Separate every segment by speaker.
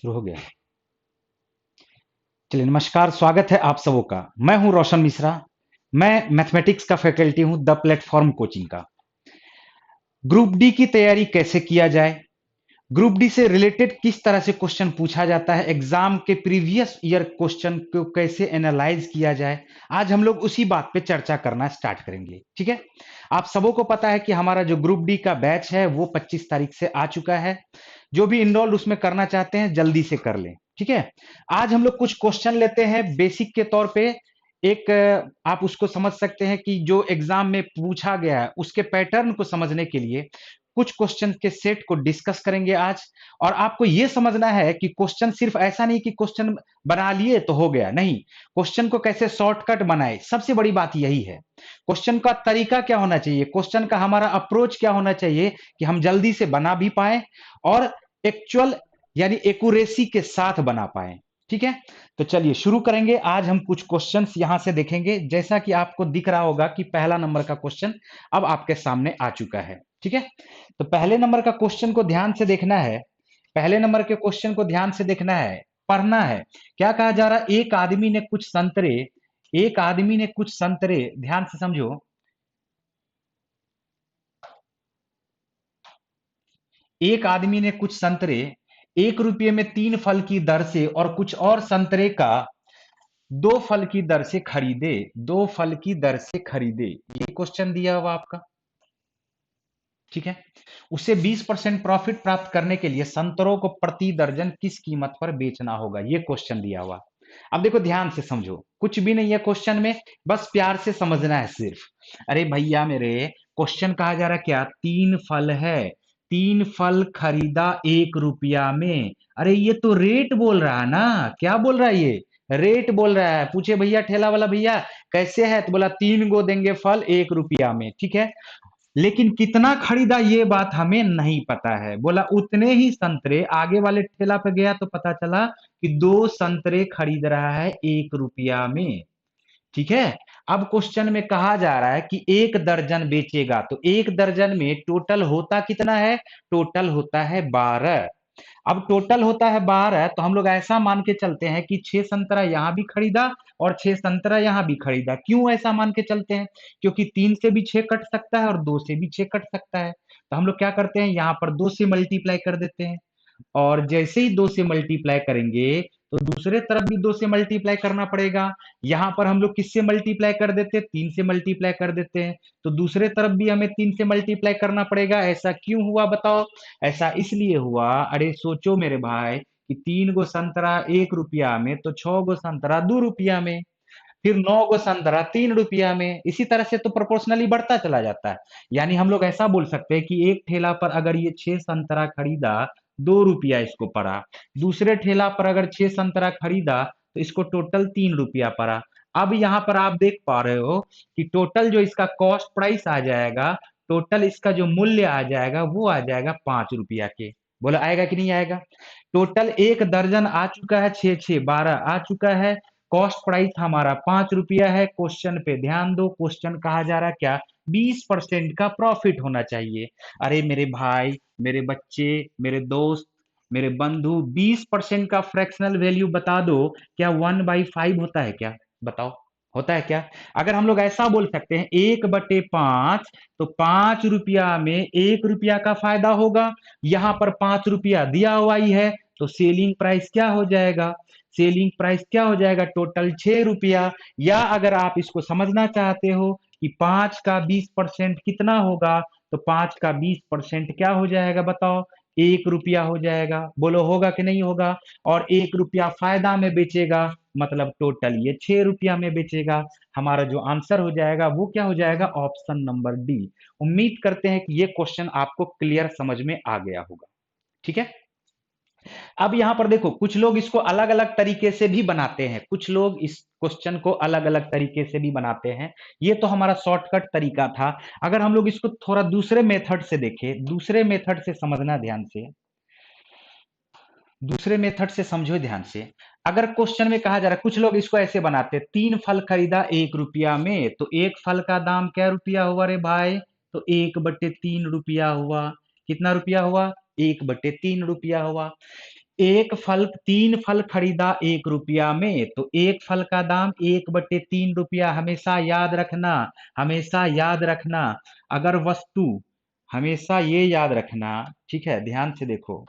Speaker 1: शुरू हो गया। चलिए, नमस्कार, स्वागत है आप सबों का। मैं हूं रोशन मिश्रा। मैं मैथमेटिक्स का फैकल्टी हूं द प्लेटफॉर्म कोचिंग का। ग्रुप डी की तैयारी कैसे किया जाए, ग्रुप डी से रिलेटेड किस तरह से क्वेश्चन पूछा जाता है, एग्जाम के प्रीवियस ईयर क्वेश्चन को कैसे एनालाइज किया जाए, आज हम लोग उसी बात पे चर्चा करना स्टार्ट करेंगे। ठीक है, आप सबों को पता है कि हमारा जो ग्रुप डी का बैच है वो 25 तारीख से आ चुका है। जो भी इनरोल्ड उसमें करना चाहते हैं जल्दी से कर लें। ठीक है, आज हम लोग कुछ क्वेश्चन लेते हैं बेसिक के तौर पे। एक आप उसको समझ सकते हैं कि जो एग्जाम में पूछा गया है उसके पैटर्न को समझने के लिए कुछ क्वेश्चन के सेट को डिस्कस करेंगे आज। और आपको यह समझना है कि क्वेश्चन सिर्फ ऐसा नहीं कि क्वेश्चन बना लिए तो हो गया, नहीं, क्वेश्चन को कैसे शॉर्टकट बनाए, सबसे बड़ी बात यही है। क्वेश्चन का तरीका क्या होना चाहिए, क्वेश्चन का हमारा अप्रोच क्या होना चाहिए कि हम जल्दी से बना भी पाए और एक्चुअल यानी एक्यूरेसी के साथ बना पाए। ठीक है, तो चलिए शुरू करेंगे। आज हम कुछ क्वेश्चंस यहां से देखेंगे। जैसा कि आपको दिख रहा होगा कि पहला नंबर का क्वेश्चन अब आपके सामने आ चुका है। ठीक है, तो पहले नंबर का क्वेश्चन को ध्यान से देखना है। पहले नंबर के क्वेश्चन को ध्यान से देखना है, पढ़ना है। क्या कहा जा रहा है, एक आदमी ने कुछ संतरे, ध्यान से समझो। एक आदमी ने कुछ संतरे 1 रुपये में 3 फल की दर से और कुछ और संतरे का 2 फल की दर से खरीदे, 2 फल की दर से खरीदे, ये क्वेश्चन दिया हुआ आपका। ठीक है, उसे 20% प्रॉफिट प्राप्त करने के लिए संतरों को प्रति दर्जन किस कीमत पर बेचना होगा, ये क्वेश्चन दिया हुआ। अब देखो ध्यान से समझो, कुछ भी नहीं है क्वेश्चन में, बस प्यार से समझना है सिर्फ। अरे भैया मेरे, क्वेश्चन कहा जा रहा है क्या, 3 फल है, 3 फल खरीदा 1 रुपया में। अरे ये तो रेट बोल रहा है ना, क्या बोल रहा है ये, रेट बोल रहा है। पूछे भैया ठेला वाला भैया कैसे है, तो बोला 3 गो देंगे फल 1 रुपया में। ठीक है, लेकिन कितना खरीदा ये बात हमें नहीं पता है। बोला उतने ही संतरे, आगे वाले ठेला पे गया तो पता चला कि 2 संतरे खरीद रहा है 1 रुपया में। ठीक है, अब क्वेश्चन में कहा जा रहा है कि 1 दर्जन बेचेगा, तो 1 दर्जन में टोटल होता कितना है, टोटल होता है 12। अब टोटल होता है 12, तो हम लोग ऐसा मान के चलते हैं कि 6 संतरा यहां भी खरीदा और 6 संतरा यहां भी खरीदा। क्यों ऐसा मान के चलते हैं, क्योंकि 3 से भी 6 कट सकता है और 2 से भी 6 कट सकता है। तो हम लोग क्या करते हैं, यहाँ पर 2 से मल्टीप्लाई कर देते हैं। और जैसे ही 2 से मल्टीप्लाई करेंगे तो दूसरे तरफ भी 2 से मल्टीप्लाई करना पड़ेगा। यहां पर हम लोग किससे मल्टीप्लाई कर देते हैं, 3 से मल्टीप्लाई कर देते हैं, तो दूसरे तरफ भी हमें 3 से मल्टीप्लाई करना पड़ेगा। ऐसा क्यों हुआ बताओ, ऐसा इसलिए हुआ, अरे सोचो मेरे भाई, कि 3 गो संतरा 1 रुपया में, तो 6 गो संतरा 2 रुपया में, फिर 9 गो संतरा 3 रुपया में। इसी तरह से तो प्रोपोर्शनली बढ़ता चला जाता है। यानी हम लोग ऐसा बोल सकते हैं कि एक ठेला पर अगर ये 6 संतरा खरीदा, 2 रुपया इसको पड़ा, दूसरे ठेला पर अगर 6 संतरा खरीदा तो इसको टोटल 3 रुपया पड़ा। अब यहाँ पर आप देख पा रहे हो कि टोटल जो इसका कॉस्ट प्राइस आ जाएगा, टोटल इसका जो मूल्य आ जाएगा वो आ जाएगा 5 रुपया के। बोला आएगा कि नहीं आएगा। टोटल 1 दर्जन आ चुका है, 6 6 12 आ चुका है। कॉस्ट प्राइस हमारा 5 रुपया है। क्वेश्चन पे ध्यान दो, क्वेश्चन कहा जा रहा है क्या, 20% का प्रॉफिट होना चाहिए। अरे मेरे भाई, मेरे बच्चे, मेरे दोस्त, मेरे बंधु, 20% का फ्रैक्शनल वैल्यू बता दो, क्या 1/5 होता है क्या, बताओ, होता है क्या। अगर हम लोग ऐसा बोल सकते हैं 1/5, तो 5 रुपया में 1 रुपया का फायदा होगा। यहां पर 5 रुपया दिया हुआ ही है, तो सेलिंग प्राइस क्या हो जाएगा, सेलिंग प्राइस क्या हो जाएगा, टोटल 6 रुपया। या अगर आप इसको समझना चाहते हो कि 5 का 20% कितना होगा, तो 5 का 20% क्या हो जाएगा बताओ, 1 रुपया हो जाएगा। बोलो होगा कि नहीं होगा। और 1 रुपया फायदा में बेचेगा, मतलब टोटल ये 6 रुपया में बेचेगा। हमारा जो आंसर हो जाएगा वो क्या हो जाएगा, ऑप्शन नंबर डी। उम्मीद करते हैं कि ये क्वेश्चन आपको क्लियर समझ में आ गया होगा। ठीक है, अब यहां पर देखो, कुछ लोग इसको अलग अलग तरीके से भी बनाते हैं, कुछ लोग इस क्वेश्चन को अलग अलग तरीके से भी बनाते हैं। ये तो हमारा शॉर्टकट तरीका था। अगर हम लोग इसको थोड़ा दूसरे मेथड से देखें, दूसरे मेथड से समझना ध्यान से, दूसरे मेथड से समझो ध्यान से। अगर क्वेश्चन में कहा जा रहा है, कुछ लोग इसको ऐसे बनाते हैं, 3 फल खरीदा 1 रुपया में, तो एक फल का दाम क्या रुपया हुआ रे भाई, तो 1/3 रुपया हुआ। कितना रुपया हुआ, 1/3 रुपया हुआ। एक फल, 3 फल खरीदा 1 रुपया में, तो एक फल का दाम 1/3 रुपया। हमेशा याद रखना, हमेशा याद रखना। अगर वस्तु, हमेशा ये याद रखना, ठीक है, ध्यान से देखो।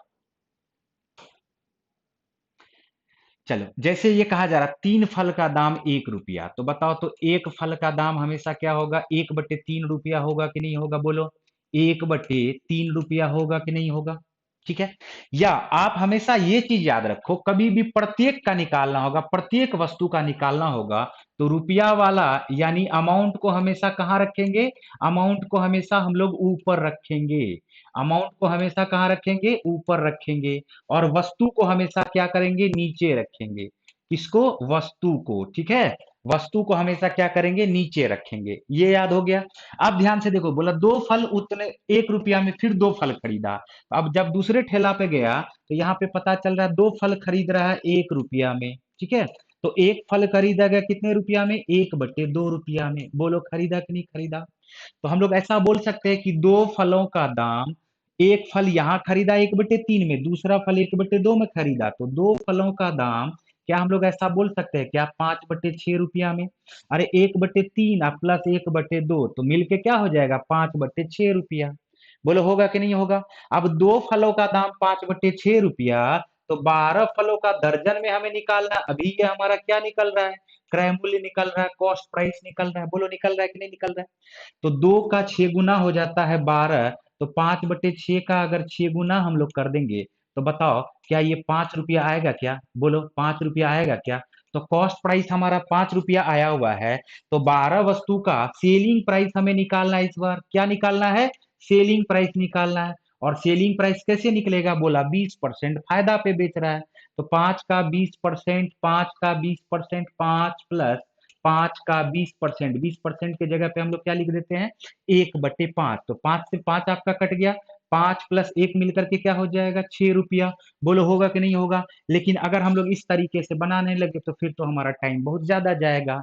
Speaker 1: चलो, जैसे ये कहा जा रहा 3 फल का दाम 1 रुपया, तो बताओ तो एक फल का दाम हमेशा क्या होगा? 1/3 रुपया होगा कि नहीं होगा? बोलो, 1/3 रुपया होगा कि नहीं होगा? ठीक है। या आप हमेशा ये चीज याद रखो, कभी भी प्रत्येक का निकालना होगा, प्रत्येक वस्तु का निकालना होगा, तो रुपया वाला यानी अमाउंट को हमेशा कहाँ रखेंगे? अमाउंट को हमेशा हम लोग ऊपर रखेंगे। अमाउंट को हमेशा कहाँ रखेंगे? ऊपर रखेंगे। और वस्तु को हमेशा क्या करेंगे? नीचे रखेंगे। किसको? वस्तु को। ठीक है, वस्तु को हमेशा क्या करेंगे? नीचे रखेंगे। ये याद हो गया। अब ध्यान से देखो, बोला 2 फल उतने 1 रुपया में, फिर 2 फल खरीदा। अब जब दूसरे ठेला पे गया, तो यहाँ पे पता चल रहा है 2 फल खरीद रहा है 1 रुपया में। ठीक है, तो एक फल खरीदा गया कितने रुपया में? 1/2 रुपया में। बोलो, खरीदा कि नहीं खरीदा? तो हम लोग ऐसा बोल सकते हैं कि 2 फलों का दाम, एक फल यहाँ खरीदा 1/3 में, दूसरा फल 1/2 में खरीदा, तो 2 फलों का दाम क्या हम लोग ऐसा बोल सकते हैं क्या? 5/6 रुपया में। अरे 1/3 प्लस 1/2, तो मिलके क्या हो जाएगा? 5/6 रुपया। बोलो, होगा कि नहीं होगा? अब 2 फलों का दाम 5/6 रुपया, तो 12 फलों का दर्जन में हमें निकालना। अभी ये हमारा क्या निकल रहा है? क्रय मूल्य निकल रहा है, कॉस्ट प्राइस निकल रहा है। बोलो, निकल रहा है कि नहीं निकल रहा है? तो 2 का 6 गुना हो जाता है 12, तो 5/6 का अगर 6 गुना हम लोग कर देंगे, तो बताओ क्या ये 5 रुपया आएगा क्या? बोलो, 5 रुपया आएगा क्या? तो कॉस्ट प्राइस हमारा 5 रुपया आया हुआ है, तो 12 वस्तु का सेलिंग प्राइस हमें निकालना है। इस बार क्या निकालना है? सेलिंग प्राइस निकालना है। और सेलिंग प्राइस कैसे निकलेगा? बोला 20% फायदा पे बेच रहा है, तो 5 का 20%, 5 का 20%, 5 का 20%, 20% के जगह पे हम लोग क्या लिख देते हैं? 1/5। तो 5 से 5 आपका कट गया, 5 + 1 मिलकर के क्या हो जाएगा? 6 रुपया। बोलो, होगा कि नहीं होगा? लेकिन अगर हम लोग इस तरीके से बनाने लगे, तो फिर तो हमारा टाइम बहुत ज्यादा जाएगा।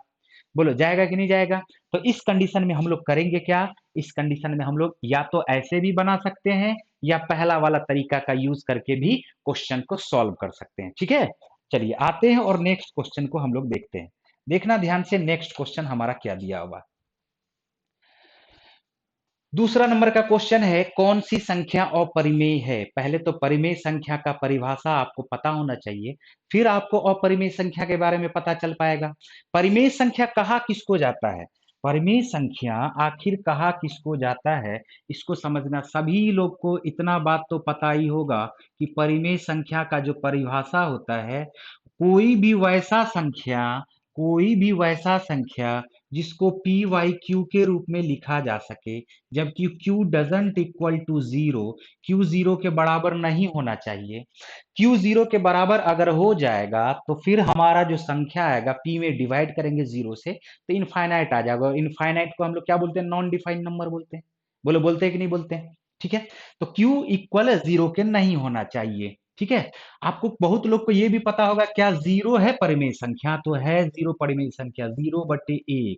Speaker 1: बोलो, जाएगा कि नहीं जाएगा? तो इस कंडीशन में हम लोग करेंगे क्या? इस कंडीशन में हम लोग या तो ऐसे भी बना सकते हैं, या पहला वाला तरीका का यूज करके भी क्वेश्चन को सॉल्व कर सकते हैं। ठीक है, चलिए आते हैं और नेक्स्ट क्वेश्चन को हम लोग देखते हैं। देखना ध्यान से, नेक्स्ट क्वेश्चन हमारा क्या दिया हुआ। दूसरा नंबर का क्वेश्चन है, कौन सी संख्या अपरिमेय है? पहले तो परिमेय संख्या का परिभाषा आपको पता होना चाहिए, फिर आपको अपरिमेय संख्या के बारे में पता चल पाएगा। परिमेय संख्या कहा किसको जाता है? परिमेय संख्या आखिर कहा किसको जाता है, इसको समझना। सभी लोग को इतना बात तो पता ही होगा कि परिमेय संख्या का जो परिभाषा होता है, कोई भी वैसा संख्या, कोई भी वैसा संख्या जिसको पी वाई क्यू के रूप में लिखा जा सके, जबकि q doesn't equal to zero, q zero के बराबर नहीं होना चाहिए। q जीरो के बराबर अगर हो जाएगा, तो फिर हमारा जो संख्या आएगा p में डिवाइड करेंगे जीरो से, तो इनफाइनाइट आ जाएगा। इनफाइनाइट को हम लोग क्या बोलते हैं? नॉन डिफाइंड नंबर बोलते हैं। बोलो, बोलते हैं कि नहीं बोलते हैं? ठीक है, तो q इक्वल जीरो के नहीं होना चाहिए। ठीक है, आपको बहुत लोग को ये भी पता होगा, क्या जीरो है परिमेय संख्या? तो है जीरो परिमेय संख्या, 0/1।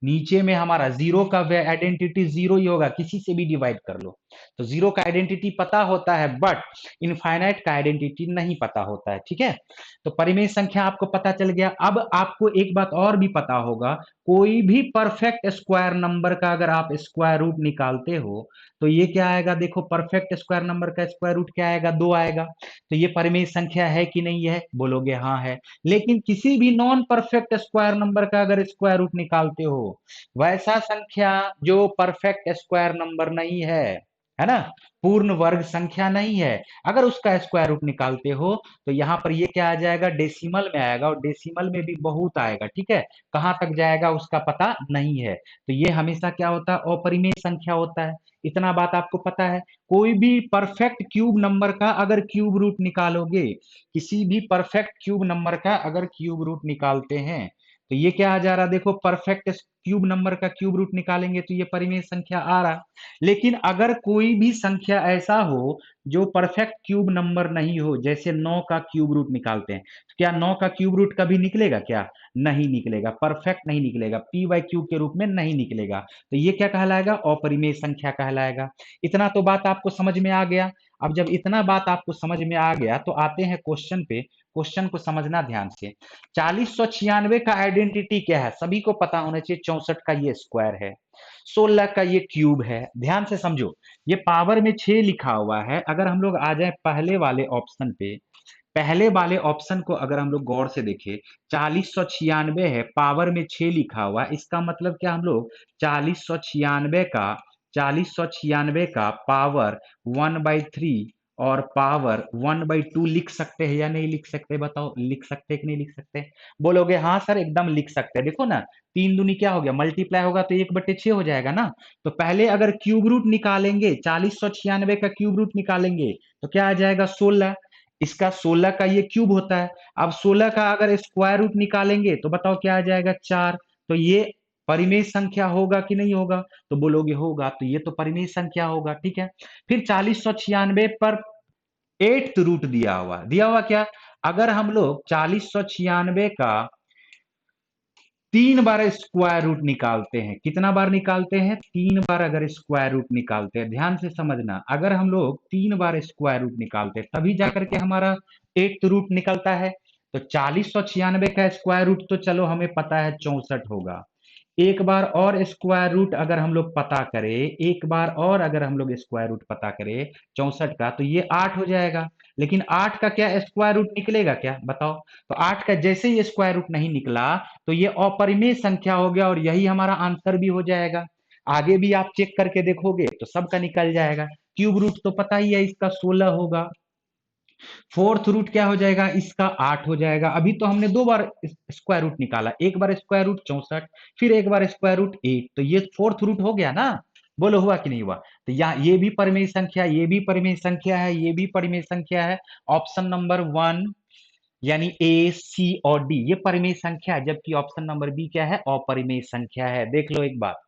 Speaker 1: नीचे में हमारा जीरो का आइडेंटिटी जीरो ही होगा, किसी से भी डिवाइड कर लो। तो जीरो का आइडेंटिटी पता होता है, बट इनफाइनाइट का आइडेंटिटी नहीं पता होता है। ठीक है, तो परिमेय संख्या आपको पता चल गया। अब आपको एक बात और भी पता होगा, कोई भी परफेक्ट स्क्वायर नंबर का अगर आप स्क्वायर रूट निकालते हो, तो ये क्या आएगा? देखो, परफेक्ट स्क्वायर नंबर का स्क्वायर रूट क्या आएगा? 2 आएगा। तो ये परिमेय संख्या है कि नहीं है? बोलोगे हाँ है। लेकिन किसी भी नॉन परफेक्ट स्क्वायर नंबर का अगर स्क्वायर रूट निकालते हो, वैसा संख्या जो परफेक्ट स्क्वायर नंबर नहीं है ना, पूर्ण वर्ग संख्या नहीं है, अगर उसका स्क्वायर रूट निकालते हो, तो यहाँ पर ये क्या आ जाएगा? डेसिमल में आएगा, और डेसिमल में भी बहुत आएगा। ठीक है, कहाँ तक जाएगा उसका पता नहीं है, तो ये हमेशा क्या होता है? अपरिमेय संख्या होता है। इतना बात आपको पता है। कोई भी परफेक्ट क्यूब नंबर का अगर क्यूब रूट निकालोगे, किसी भी परफेक्ट क्यूब नंबर का अगर क्यूब रूट निकालते हैं, तो ये क्या आ जा रहा है? देखो, परफेक्ट क्यूब नंबर का क्यूब रूट निकालेंगे तो ये परिमेय संख्या आ रहा। लेकिन अगर कोई भी संख्या ऐसा हो जो परफेक्ट क्यूब नंबर नहीं हो, जैसे 9 का क्यूब रूट निकालते हैं, तो क्या 9 का क्यूब रूट कभी निकलेगा क्या? नहीं निकलेगा, परफेक्ट नहीं निकलेगा, पी बाई क्यू के रूप में नहीं निकलेगा। तो ये क्या कहलाएगा? अपरिमेय संख्या कहलाएगा। इतना तो बात आपको समझ में आ गया। अब जब इतना बात आपको समझ में आ गया तो आते हैं क्वेश्चन पे। क्वेश्चन को समझना ध्यान से। 4096 का आइडेंटिटी क्या है? सभी को पता होना चाहिए। 64 का ये स्क्वायर है, 16 का ये क्यूब है। ध्यान से समझो, ये पावर में 6 लिखा हुआ है। अगर हम लोग आ जाए पहले वाले ऑप्शन पे, पहले वाले ऑप्शन को अगर हम लोग गौर से देखें, 4096 है, पावर में 6 लिखा हुआ, इसका मतलब क्या? हम लोग 4096 का पावर 1/3 और पावर 1/2 लिख सकते हैं या नहीं लिख सकते? बताओ, लिख सकते कि नहीं लिख सकते? बोलोगे हाँ सर एकदम लिख सकते हैं। देखो ना, 3 दूनी क्या हो गया, मल्टीप्लाई होगा तो 1/6 हो जाएगा ना। तो पहले अगर क्यूब रूट निकालेंगे, 4096 का क्यूब रूट निकालेंगे तो क्या आ जाएगा? 16। इसका 16 का ये क्यूब होता है। अब 16 का अगर स्क्वायर रूट निकालेंगे तो बताओ क्या आ जाएगा? 4। तो ये परिमेय संख्या होगा कि नहीं होगा? तो बोलोगे होगा, तो ये तो परिमेय संख्या होगा। ठीक है, फिर 4096 पर 8th रूट दिया हुआ क्या? अगर हम लोग 4096 का 3 बार स्क्वायर रूट निकालते हैं, कितना बार निकालते हैं? 3 बार अगर स्क्वायर रूट निकालते हैं, ध्यान से समझना, अगर हम लोग 3 बार स्क्वायर रूट निकालते हैं तभी जाकर के हमारा 8th रूट निकलता है। तो 4096 का स्क्वायर रूट तो चलो हमें पता है 64 होगा। एक बार और स्क्वायर रूट अगर हम लोग पता करें, एक बार और अगर हम लोग स्क्वायर रूट पता करें 64 का, तो ये 8 हो जाएगा। लेकिन 8 का क्या स्क्वायर रूट निकलेगा क्या? बताओ। तो 8 का जैसे ही स्क्वायर रूट नहीं निकला तो ये अपरिमेय संख्या हो गया, और यही हमारा आंसर भी हो जाएगा। आगे भी आप चेक करके देखोगे तो सबका निकल जाएगा। क्यूब रूट तो पता ही है इसका 16 होगा। फोर्थ रूट क्या हो जाएगा? इसका 8 हो जाएगा। अभी तो हमने 2 बार स्क्वायर रूट निकाला, एक बार स्क्वायर रूट 64, फिर एक बार स्क्वायर रूट 8, तो ये फोर्थ रूट हो गया ना। बोलो हुआ कि नहीं हुआ? तो यहाँ ये भी परिमेय संख्या, ये भी परिमेय संख्या है, ये भी परिमेय संख्या है। ऑप्शन नंबर 1 यानी ए, सी और डी ये परिमेय संख्या है, जबकि ऑप्शन नंबर बी क्या है? अपरिमेय संख्या है। देख लो एक बात,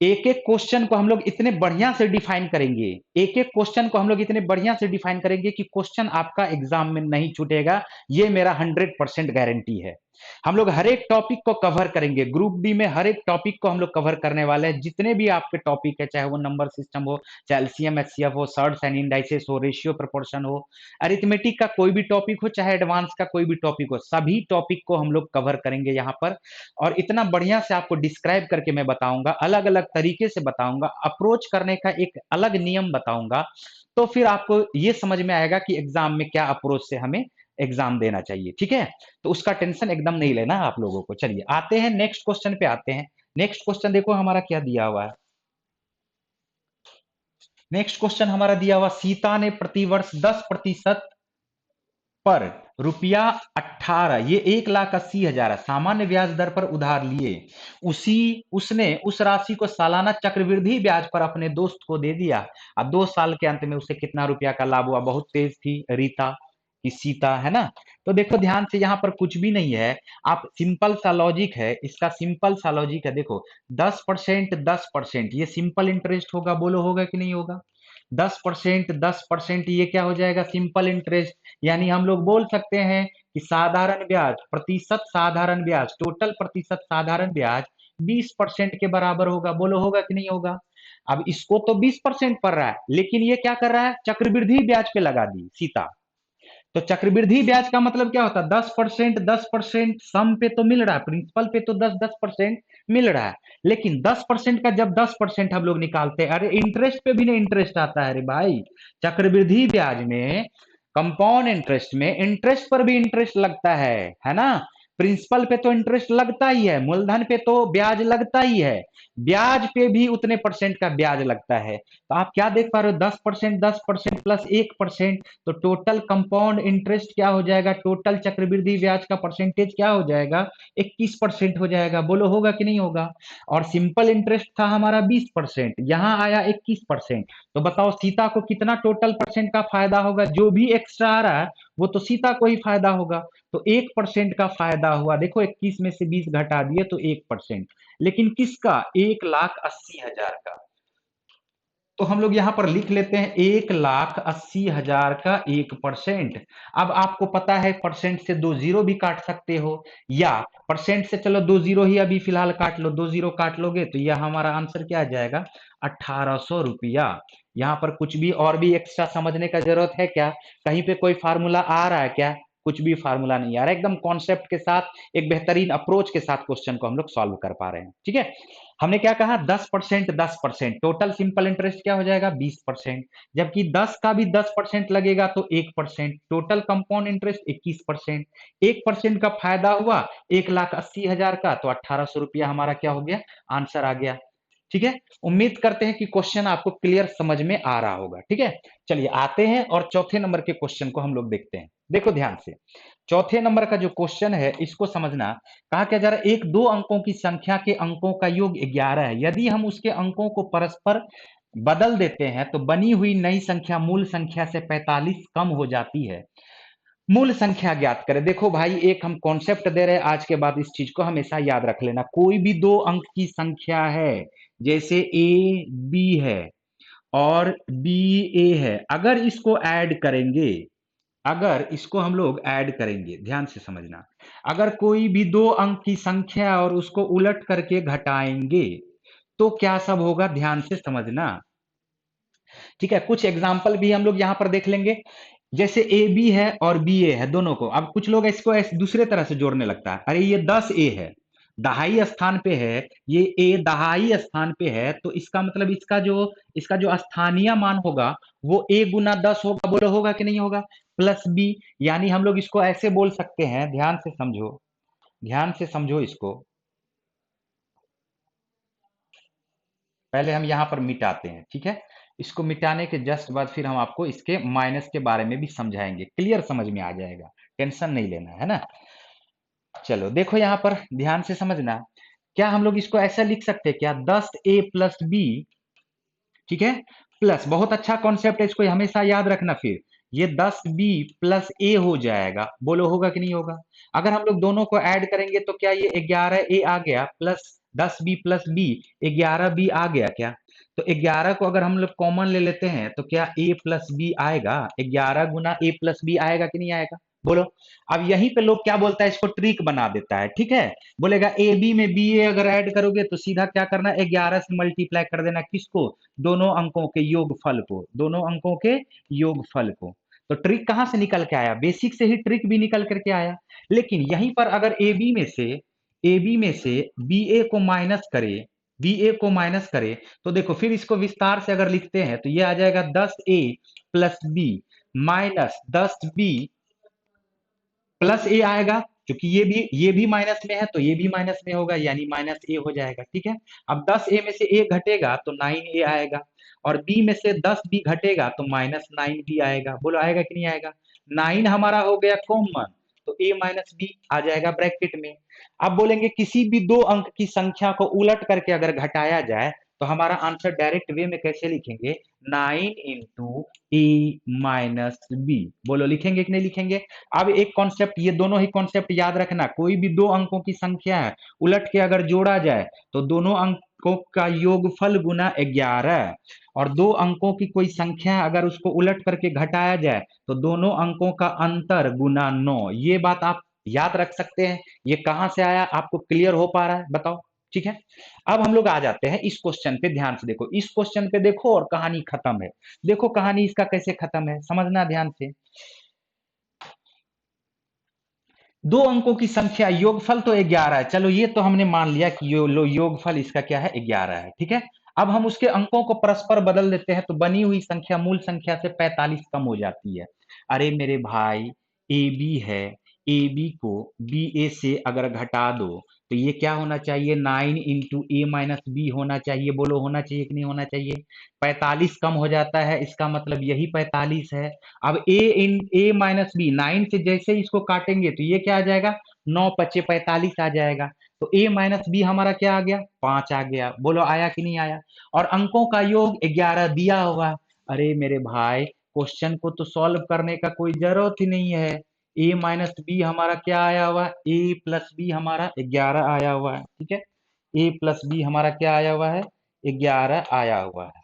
Speaker 1: एक एक क्वेश्चन को हम लोग इतने बढ़िया से डिफाइन करेंगे, एक एक क्वेश्चन को हम लोग इतने बढ़िया से डिफाइन करेंगे कि क्वेश्चन आपका एग्जाम में नहीं छूटेगा। ये मेरा 100% गारंटी है। हम लोग हर एक टॉपिक को कवर करेंगे। ग्रुप डी में हर एक टॉपिक को हम लोग कवर करने वाले हैं। जितने भी आपके टॉपिक है, चाहे वो नंबर सिस्टम हो, चाहे एलसीएम एचसीएफ हो, सर्ट्स एंड इंडाइसेस हो, रेशियो प्रोपोर्शन हो, अरिथमेटिक का कोई भी टॉपिक हो, चाहे एडवांस का कोई भी टॉपिक हो, सभी टॉपिक को हम लोग कवर करेंगे यहाँ पर। और इतना बढ़िया से आपको डिस्क्राइब करके मैं बताऊंगा, अलग अलग तरीके से बताऊंगा, अप्रोच करने का एक अलग नियम बताऊंगा। तो फिर आपको ये समझ में आएगा कि एग्जाम में क्या अप्रोच से हमें एग्जाम देना चाहिए। ठीक है, तो उसका टेंशन एकदम नहीं लेना आप लोगों को। चलिए आते हैं नेक्स्ट क्वेश्चन पे आते हैं। नेक्स्ट क्वेश्चन देखो हमारा क्या दिया हुआ है। नेक्स्ट क्वेश्चन हमारा दिया हुआ, सीता ने प्रतिवर्ष 10% पर रुपया 18, ये 1,80,000 सामान्य ब्याज दर पर उधार लिए। उसने उस राशि को सालाना चक्रवृद्धि ब्याज पर अपने दोस्त को दे दिया। अब 2 साल के अंत में उसे कितना रुपया का लाभ हुआ? बहुत तेज थी रीता की सीता, है ना। तो देखो ध्यान से, यहाँ पर कुछ भी नहीं है। आप सिंपल सा लॉजिक है, इसका सिंपल सा लॉजिक है। देखो 10%, 10% ये सिंपल इंटरेस्ट होगा। बोलो होगा कि नहीं होगा? 10%, 10% ये क्या हो जाएगा? Simple interest. यानी हम लोग बोल सकते हैं कि साधारण ब्याज, प्रतिशत साधारण ब्याज, टोटल प्रतिशत साधारण ब्याज 20% के बराबर होगा। बोलो होगा कि नहीं होगा? अब इसको तो 20% पड़ रहा है, लेकिन ये क्या कर रहा है? चक्रवृद्धि ब्याज पे लगा दी सीता। तो चक्रवृद्धि ब्याज का मतलब क्या होता है? 10%, 10% सम पे तो मिल रहा है, प्रिंसिपल पे तो 10-10% मिल रहा है। लेकिन 10% का जब 10% हम लोग निकालते हैं, अरे इंटरेस्ट पे भी नहीं इंटरेस्ट आता है रे भाई। चक्रवृद्धि ब्याज में, कंपाउंड इंटरेस्ट में, इंटरेस्ट पर भी इंटरेस्ट लगता है ना। प्रिंसिपल पे तो इंटरेस्ट लगता ही है, मूलधन पे तो ब्याज लगता ही है, ब्याज पे भी उतने परसेंट का ब्याज लगता है। तो आप क्या देख पा रहे हो? 10%, 10% प्लस 1%, तो टोटल कंपाउंड इंटरेस्ट क्या हो जाएगा? टोटल चक्रवृद्धि ब्याज का परसेंटेज क्या हो जाएगा? 21% हो जाएगा। बोलो होगा कि नहीं होगा? और सिंपल इंटरेस्ट था हमारा 20%, यहां आया 21%। तो बताओ सीता को कितना टोटल परसेंट का फायदा होगा? जो भी एक्स्ट्रा आ रहा है वो तो सीता को ही फायदा होगा। तो 1% का फायदा हुआ, देखो 21 में से 20 घटा दिए तो 1%, लेकिन किसका? 1,80,000 का। तो हम लोग यहां पर लिख लेते हैं 1,80,000 का 1%। अब आपको पता है परसेंट से 2 जीरो भी काट सकते हो, या परसेंट से चलो 2 जीरो ही अभी फिलहाल काट लो, 2 जीरो काट लोगे तो यह हमारा आंसर क्या आ जाएगा? 1800 रुपया। यहाँ पर कुछ भी और भी एक्स्ट्रा समझने का जरूरत है क्या? कहीं पे कोई फार्मूला आ रहा है क्या? कुछ भी फार्मूला नहीं आ रहा है, एकदम कॉन्सेप्ट के साथ एक बेहतरीन अप्रोच के साथ क्वेश्चन को हम लोग सॉल्व कर पा रहे हैं। ठीक है, हमने क्या कहा? 10%, 10%, टोटल सिंपल इंटरेस्ट क्या हो जाएगा? 20%, जबकि 10 का भी 10% लगेगा तो 1%, टोटल कंपाउंड इंटरेस्ट 21%। 1% का फायदा हुआ 1,80,000 का, तो 1800 रुपया हमारा क्या हो गया? आंसर आ गया। ठीक है, उम्मीद करते हैं कि क्वेश्चन आपको क्लियर समझ में आ रहा होगा। ठीक है, चलिए आते हैं और चौथे नंबर के क्वेश्चन को हम लोग देखते हैं। देखो ध्यान से, चौथे नंबर का जो क्वेश्चन है इसको समझना। कहा क्या जा रहा है? एक दो अंकों की संख्या के अंकों का योग 11 है, यदि हम उसके अंकों को परस्पर बदल देते हैं तो बनी हुई नई संख्या मूल संख्या से 45 कम हो जाती है। मूल संख्या ज्ञात करें। देखो भाई, एक हम कॉन्सेप्ट दे रहे हैं, आज के बाद इस चीज को हमेशा याद रख लेना। कोई भी दो अंक की संख्या है, जैसे ए बी है और बी ए है, अगर इसको ऐड करेंगे, अगर इसको हम लोग ऐड करेंगे, ध्यान से समझना, अगर कोई भी दो अंक की संख्या और उसको उलट करके घटाएंगे तो क्या सब होगा? ध्यान से समझना। ठीक है, कुछ एग्जाम्पल भी हम लोग यहां पर देख लेंगे। जैसे ए बी है और बी ए है, दोनों को, अब कुछ लोग इसको ऐसे दूसरे तरह से जोड़ने लगता है। अरे ये 10 ए है, दहाई स्थान पे है, ये ए दहाई स्थान पे है, तो इसका मतलब इसका जो स्थानीय मान होगा वो ए गुना 10 होगा। बोलो होगा कि नहीं होगा? प्लस बी, यानी हम लोग इसको ऐसे बोल सकते हैं, ध्यान से समझो, ध्यान से समझो इसको। पहले हम यहां पर मिटाते हैं, ठीक है? इसको मिटाने के जस्ट बाद फिर हम आपको इसके माइनस के बारे में भी समझाएंगे, क्लियर समझ में आ जाएगा, टेंशन नहीं लेना है ना। चलो देखो यहां पर ध्यान से समझना, क्या हम लोग इसको ऐसा लिख सकते हैं क्या? 10a+b, ठीक है, प्लस, बहुत अच्छा कॉन्सेप्ट है, इसको हमेशा याद रखना। फिर ये 10b+a हो जाएगा। बोलो होगा कि नहीं होगा? अगर हम लोग दोनों को ऐड करेंगे तो क्या ये 11a आ गया, प्लस 10b+b, 11b आ गया क्या? तो 11 को अगर हम लोग कॉमन ले लेते हैं तो क्या a+b आएगा? 11 गुना a+b आएगा कि नहीं आएगा? बोलो। अब यहीं पे लोग क्या बोलता है, इसको ट्रिक बना देता है। ठीक है, बोलेगा ए बी में बी ए अगर ऐड करोगे तो सीधा क्या करना? 11 से मल्टीप्लाई कर देना, किसको? दोनों अंकों के योगफल को, दोनों अंकों के योगफल को। तो ट्रिक कहां से निकल के आया? बेसिक से ही ट्रिक भी निकल करके आया। लेकिन यहीं पर अगर ए बी में से बी ए को माइनस करे, बी ए को माइनस करे, तो देखो फिर इसको विस्तार से अगर लिखते हैं तो ये आ जाएगा 10a+b माइनस 10b प्लस ए आएगा, क्योंकि ये भी माइनस में है तो ये भी माइनस में होगा, यानी माइनस ए हो जाएगा। ठीक है, अब 10 ए में से ए घटेगा तो 9 ए आएगा, और बी में से 10 बी घटेगा तो -9 बी आएगा। बोलो आएगा कि नहीं आएगा? 9 हमारा हो गया कॉमन, तो ए माइनस बी आ जाएगा ब्रैकेट में। अब बोलेंगे किसी भी दो अंक की संख्या को उलट करके अगर घटाया जाए तो हमारा आंसर डायरेक्ट वे में कैसे लिखेंगे? 9 × e−b। बोलो लिखेंगे कि नहीं लिखेंगे? अब एक कॉन्सेप्ट, ये दोनों ही कॉन्सेप्ट याद रखना, कोई भी दो अंकों की संख्या है, उलट के अगर जोड़ा जाए तो दोनों अंकों का योगफल गुना 11, और दो अंकों की कोई संख्या है अगर उसको उलट करके घटाया जाए तो दोनों अंकों का अंतर गुना 9। ये बात आप याद रख सकते हैं। ये कहां से आया, आपको क्लियर हो पा रहा है? बताओ। ठीक है, अब हम लोग आ जाते हैं इस क्वेश्चन पे। ध्यान से देखो, इस क्वेश्चन पे देखो और कहानी खत्म है। देखो कहानी इसका कैसे खत्म है, समझना ध्यान से। दो अंकों की संख्या, योगफल तो 11 है, चलो ये तो हमने मान लिया कि योगफल इसका क्या है? 11 है। ठीक है, अब हम उसके अंकों को परस्पर बदल देते हैं तो बनी हुई संख्या मूल संख्या से 45 कम हो जाती है। अरे मेरे भाई, ए बी है, ए बी को बी ए से अगर घटा दो तो ये क्या होना चाहिए? 9 × a−b होना चाहिए। बोलो होना चाहिए कि नहीं होना चाहिए? 45 कम हो जाता है, इसका मतलब यही 45 है। अब a−b, 9 से जैसे ही इसको काटेंगे तो ये क्या आ जाएगा? 9×5 = 45 आ जाएगा। तो a−b हमारा क्या आ गया? 5 आ गया। बोलो आया कि नहीं आया? और अंकों का योग 11 दिया हुआ। अरे मेरे भाई, क्वेश्चन को तो सॉल्व करने का कोई जरूरत ही नहीं है। a माइनस बी हमारा क्या आया हुआ है, a प्लस बी हमारा 11 आया हुआ है, ठीक है। a प्लस बी हमारा क्या आया हुआ है, 11 आया हुआ है।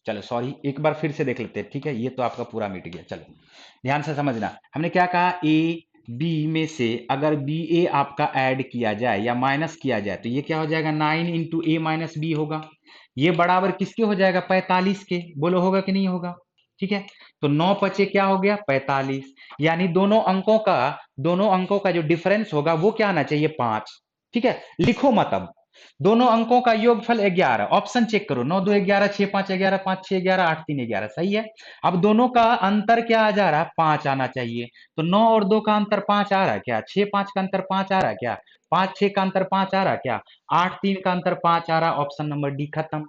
Speaker 1: चलो सॉरी, एक बार फिर से देख लेते हैं, ठीक है। ये तो आपका पूरा मिट गया। चलो ध्यान से समझना, हमने क्या कहा, ए बी में से अगर बी ए आपका ऐड किया जाए या माइनस किया जाए तो ये क्या हो जाएगा, 9 इंटू ए माइनस बी होगा। ये बराबर किसके हो जाएगा, 45 के। बोलो होगा कि नहीं होगा, ठीक है। तो 9 पचे क्या हो गया, 45। यानी दोनों अंकों का जो डिफरेंस होगा वो क्या आना चाहिए, 5, ठीक है। लिखो मत अब, दोनों अंकों का योगफल 11। ऑप्शन चेक करो, 9 2 11, 6 5 11, 5 6 11, 8 3 11, सही है। अब दोनों का अंतर क्या आ जा रहा है, 5 आना चाहिए। तो 9 और 2 का अंतर 5 आ रहा है क्या, 6 5 का अंतर 5 आ रहा है क्या, 5 6 का अंतर 5 आ रहा है क्या, 8 3 का अंतर 5 आ रहा है। ऑप्शन नंबर डी खत्म।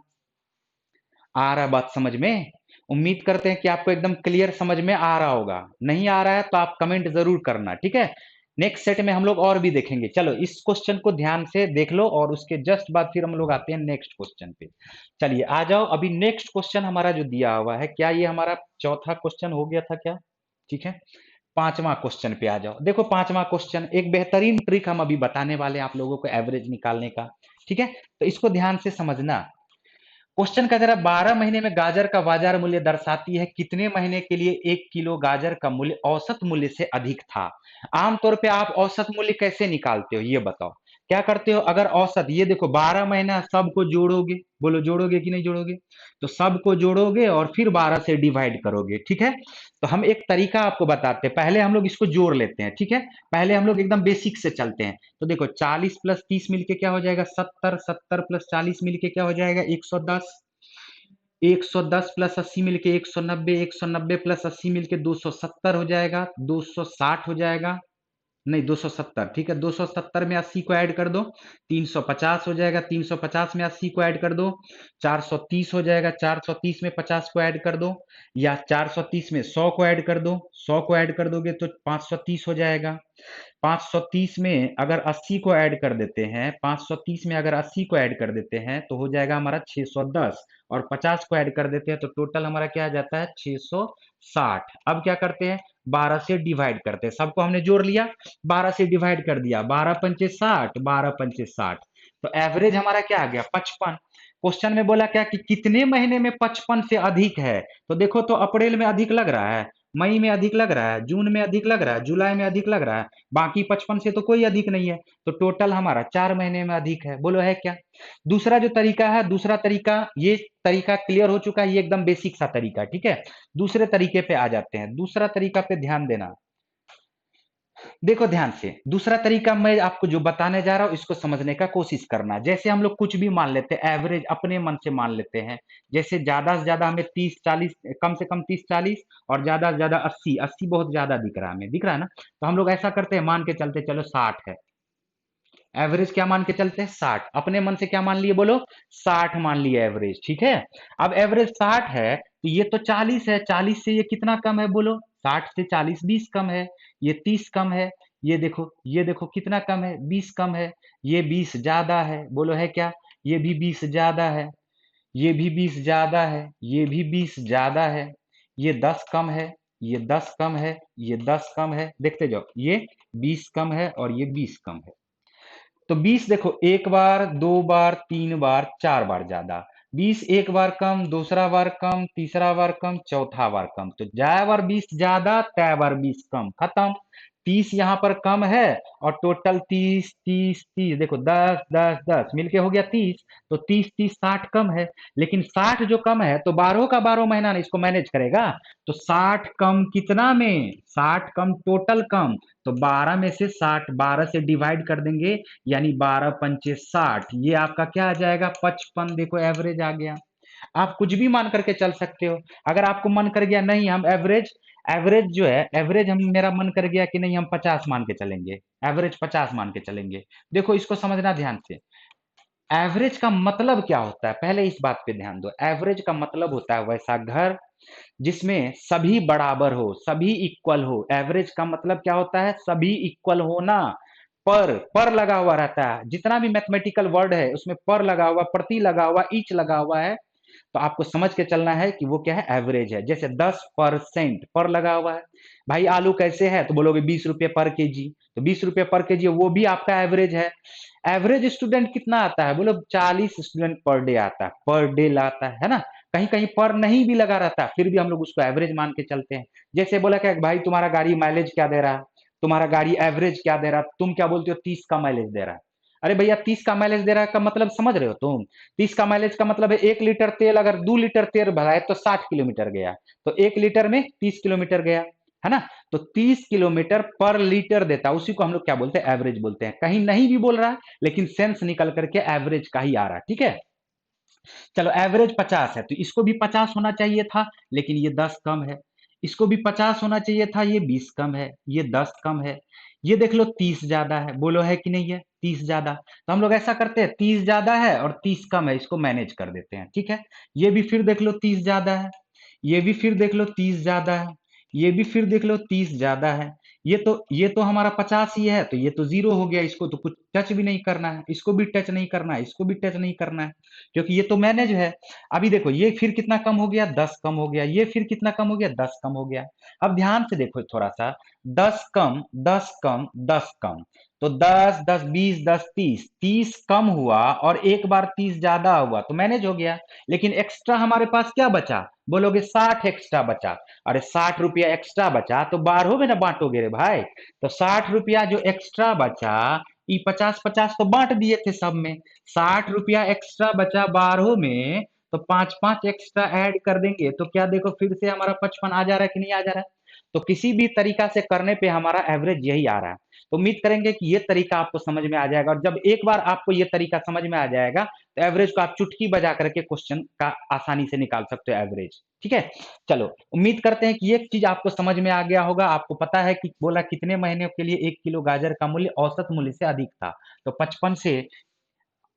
Speaker 1: आ रहा है बात समझ में? उम्मीद करते हैं कि आपको एकदम क्लियर समझ में आ रहा होगा। नहीं आ रहा है तो आप कमेंट जरूर करना, ठीक है। नेक्स्ट सेट में हम लोग और भी देखेंगे। चलो इस क्वेश्चन को ध्यान से देख लो और उसके जस्ट बाद फिर हम लोग आते हैं नेक्स्ट क्वेश्चन पे। चलिए आ जाओ, अभी नेक्स्ट क्वेश्चन हमारा जो दिया हुआ है, क्या ये हमारा चौथा क्वेश्चन हो गया था क्या, ठीक है। पांचवा क्वेश्चन पे आ जाओ। देखो पांचवा क्वेश्चन, एक बेहतरीन ट्रिक हम अभी बताने वाले हैं आप लोगों को एवरेज निकालने का, ठीक है। तो इसको ध्यान से समझना। क्वेश्चन का जरा, 12 महीने में गाजर का बाजार मूल्य दर्शाती है कितने महीने के लिए 1 किलो गाजर का मूल्य औसत मूल्य से अधिक था। आमतौर पे आप औसत मूल्य कैसे निकालते हो ये बताओ, क्या करते हो। अगर औसत, ये देखो 12 महीना, सबको जोड़ोगे, बोलो जोड़ोगे कि नहीं जोड़ोगे, तो सबको जोड़ोगे और फिर 12 से डिवाइड करोगे, ठीक है। तो हम एक तरीका आपको बताते हैं, पहले हम लोग इसको जोड़ लेते हैं, ठीक है। पहले हम लोग एकदम बेसिक से चलते हैं। तो देखो 40 प्लस 30 मिलके क्या हो जाएगा, 70, 70 प्लस 40 मिलके क्या हो जाएगा, 110, 110 प्लस 80 मिलके 190, 190 प्लस 80 मिलके 270 हो जाएगा, 260 हो जाएगा, नहीं 270, ठीक है। 270 में 80 को ऐड कर दो, 350 हो जाएगा। 350 में 80 को ऐड कर दो, 430 हो जाएगा। 430 में 50 को ऐड कर दो, या 430 में 100 को ऐड कर दो, 100 को ऐड कर दोगे तो 530 हो जाएगा। 530 में अगर 80 को ऐड कर देते हैं, 530 में अगर 80 को ऐड कर देते हैं तो हो जाएगा हमारा 610, और 50 को ऐड कर देते हैं तो टोटल हमारा क्या आ जाता है, 660। अब क्या करते हैं, 12 से डिवाइड करते हैं, सबको हमने जोड़ लिया, 12 से डिवाइड कर दिया, 12 पंचे 60, 12 पंचे 60, तो एवरेज हमारा क्या आ गया, 55। क्वेश्चन में बोला क्या कि कितने महीने में 55 से अधिक है, तो देखो तो अप्रैल में अधिक लग रहा है, मई में अधिक लग रहा है, जून में अधिक लग रहा है, जुलाई में अधिक लग रहा है, बाकी 55 से तो कोई अधिक नहीं है। तो टोटल हमारा 4 महीने में अधिक है। बोलो है क्या। दूसरा जो तरीका है, दूसरा तरीका, ये तरीका क्लियर हो चुका है, ये एकदम बेसिक सा तरीका, ठीक है। दूसरे तरीके पे आ जाते हैं। दूसरा तरीका पे ध्यान देना, देखो ध्यान से, दूसरा तरीका मैं आपको जो बताने जा रहा हूं इसको समझने का कोशिश करना। जैसे हम लोग कुछ भी मान लेते हैं, एवरेज अपने मन से मान लेते हैं। जैसे ज्यादा से ज्यादा हमें 30 40, कम से कम 30 40, और ज्यादा से ज्यादा 80, 80 बहुत ज्यादा दिख रहा है, हमें दिख रहा है ना। तो हम लोग ऐसा करते हैं, मान के चलते चलो 60 है। एवरेज क्या मान के चलते हैं, 60। अपने मन से क्या मान लिए, बोलो 60 मान लिए एवरेज, ठीक है। अब एवरेज 60 है तो ये तो 40 है, 40 से ये कितना कम है, बोलो 60 से 40 20 कम है, ये 30 कम है, ये देखो कितना कम है, 20 कम है, ये 20 ज्यादा है, बोलो है क्या, ये भी 20 ज्यादा है, ये भी 20 ज्यादा है, ये भी 20 ज्यादा है, ये 10 कम है, ये 10 कम है, ये 10 कम है, देखते जाओ, ये 20 कम है और ये 20 कम है। तो 20 देखो, एक बार, दो बार, तीन बार, चार बार ज्यादा। 20 एक बार कम, दूसरा बार कम, तीसरा बार कम, चौथा बार कम, तो जाए बार 20 ज्यादा, तय बार 20 कम, खत्म। 30 यहाँ पर कम है, और टोटल 30 30 30, देखो 10 10 10 मिलके हो गया 30। तो 30 30 60 कम है, लेकिन 60 जो कम है तो 12 का 12 महीना इसको मैनेज करेगा। तो 60 कम कितना में, 60 कम टोटल कम, तो 12 में से 60, 12 से डिवाइड कर देंगे, यानी 12 पंचे 60, ये आपका क्या आ जाएगा, 55। देखो एवरेज आ गया। आप कुछ भी मान करके चल सकते हो। अगर आपको मन कर गया नहीं हम एवरेज, एवरेज जो है, एवरेज हम, मेरा मन कर गया कि नहीं हम 50 मान के चलेंगे, एवरेज 50 मान के चलेंगे। देखो इसको समझना ध्यान से, एवरेज का मतलब क्या होता है, पहले इस बात पे ध्यान दो। एवरेज का मतलब होता है वैसा घर जिसमें सभी बराबर हो, सभी इक्वल हो। एवरेज का मतलब क्या होता है, सभी इक्वल होना। पर लगा हुआ रहता है, जितना भी मैथमेटिकल वर्ड है उसमें पर लगा हुआ, प्रति लगा हुआ, ईच लगा हुआ है, तो आपको समझ के चलना है कि वो क्या है, एवरेज है। जैसे 10% पर लगा हुआ है, भाई आलू कैसे है, तो बोलोगे 20 रुपये पर केजी, तो 20 रुपये पर केजी वो भी आपका एवरेज है। एवरेज स्टूडेंट कितना आता है, बोलो 40 स्टूडेंट पर डे आता है, पर डे लाता है ना। कहीं कहीं पर नहीं भी लगा रहता, फिर भी हम लोग उसको एवरेज मान के चलते हैं। जैसे बोला क्या भाई तुम्हारा गाड़ी माइलेज क्या दे रहा है, तुम्हारा गाड़ी एवरेज क्या दे रहा है, तुम क्या बोलते हो 30 का माइलेज दे रहा है। अरे भैया 30 का माइलेज दे रहा है का मतलब समझ रहे हो तुम, 30 का माइलेज का मतलब है 1 लीटर तेल अगर 2 लीटर तेल भराए तो 60 किलोमीटर गया, तो 1 लीटर में 30 किलोमीटर गया, है ना। तो 30 किलोमीटर पर लीटर देता है, उसी को हम लोग क्या बोलते हैं, एवरेज बोलते हैं। कहीं नहीं भी बोल रहा है लेकिन सेंस निकल करके एवरेज का ही आ रहा है, ठीक है। चलो एवरेज 50 है तो इसको भी 50 होना चाहिए था, लेकिन ये 10 कम है। इसको भी 50 होना चाहिए था, ये 20 कम है, ये 10 कम है। ये देख लो 30 ज्यादा है, बोलो है कि नहीं है 30 ज्यादा। तो हम लोग ऐसा करते हैं 30 ज्यादा है और 30 कम है, इसको मैनेज कर देते हैं, ठीक है। ये भी फिर देख लो 30 ज्यादा है, ये भी फिर देख लो 30 ज्यादा है, ये भी फिर देख लो 30 ज्यादा है। ये तो हमारा 50 ही है, तो ये तो जीरो हो गया, इसको तो कुछ टच भी नहीं करना है, इसको भी टच नहीं करना है, इसको भी टच नहीं करना है, क्योंकि ये तो मैनेज है। अभी देखो ये फिर कितना कम हो गया, 10 कम हो गया, ये फिर कितना कम हो गया, 10 कम हो गया। अब ध्यान से देखो थोड़ा सा, 10 कम 10 कम 10 कम, तो 10 10 20 10 30, 30 कम हुआ और एक बार 30 ज्यादा हुआ तो मैनेज हो गया। लेकिन एक्स्ट्रा हमारे पास क्या बचा, बोलोगे 60 एक्स्ट्रा बचा। अरे 60 रुपया एक्स्ट्रा बचा तो 12 में ना बांटोगे रे भाई, तो 60 रुपया जो एक्स्ट्रा बचा, ये 50-50 तो बांट दिए थे सब में। 60 रुपया एक्स्ट्रा बचा 12 में, तो 5-5 एक्स्ट्रा ऐड कर देंगे तो क्या देखो फिर से हमारा 55 आ जा रहा है कि नहीं आ जा रहा है। तो किसी भी तरीका से करने पे हमारा एवरेज यही आ रहा है। तो उम्मीद करेंगे कि ये तरीका आपको समझ में आ जाएगा, और जब एक बार आपको ये तरीका समझ में आ जाएगा तो एवरेज को आप चुटकी बजा करके क्वेश्चन का आसानी से निकाल सकते हो एवरेज, ठीक है। चलो उम्मीद करते हैं कि ये चीज आपको समझ में आ गया होगा। आपको पता है कि बोला कितने महीने के लिए 1 किलो गाजर का मूल्य औसत मूल्य से अधिक था, तो 55 से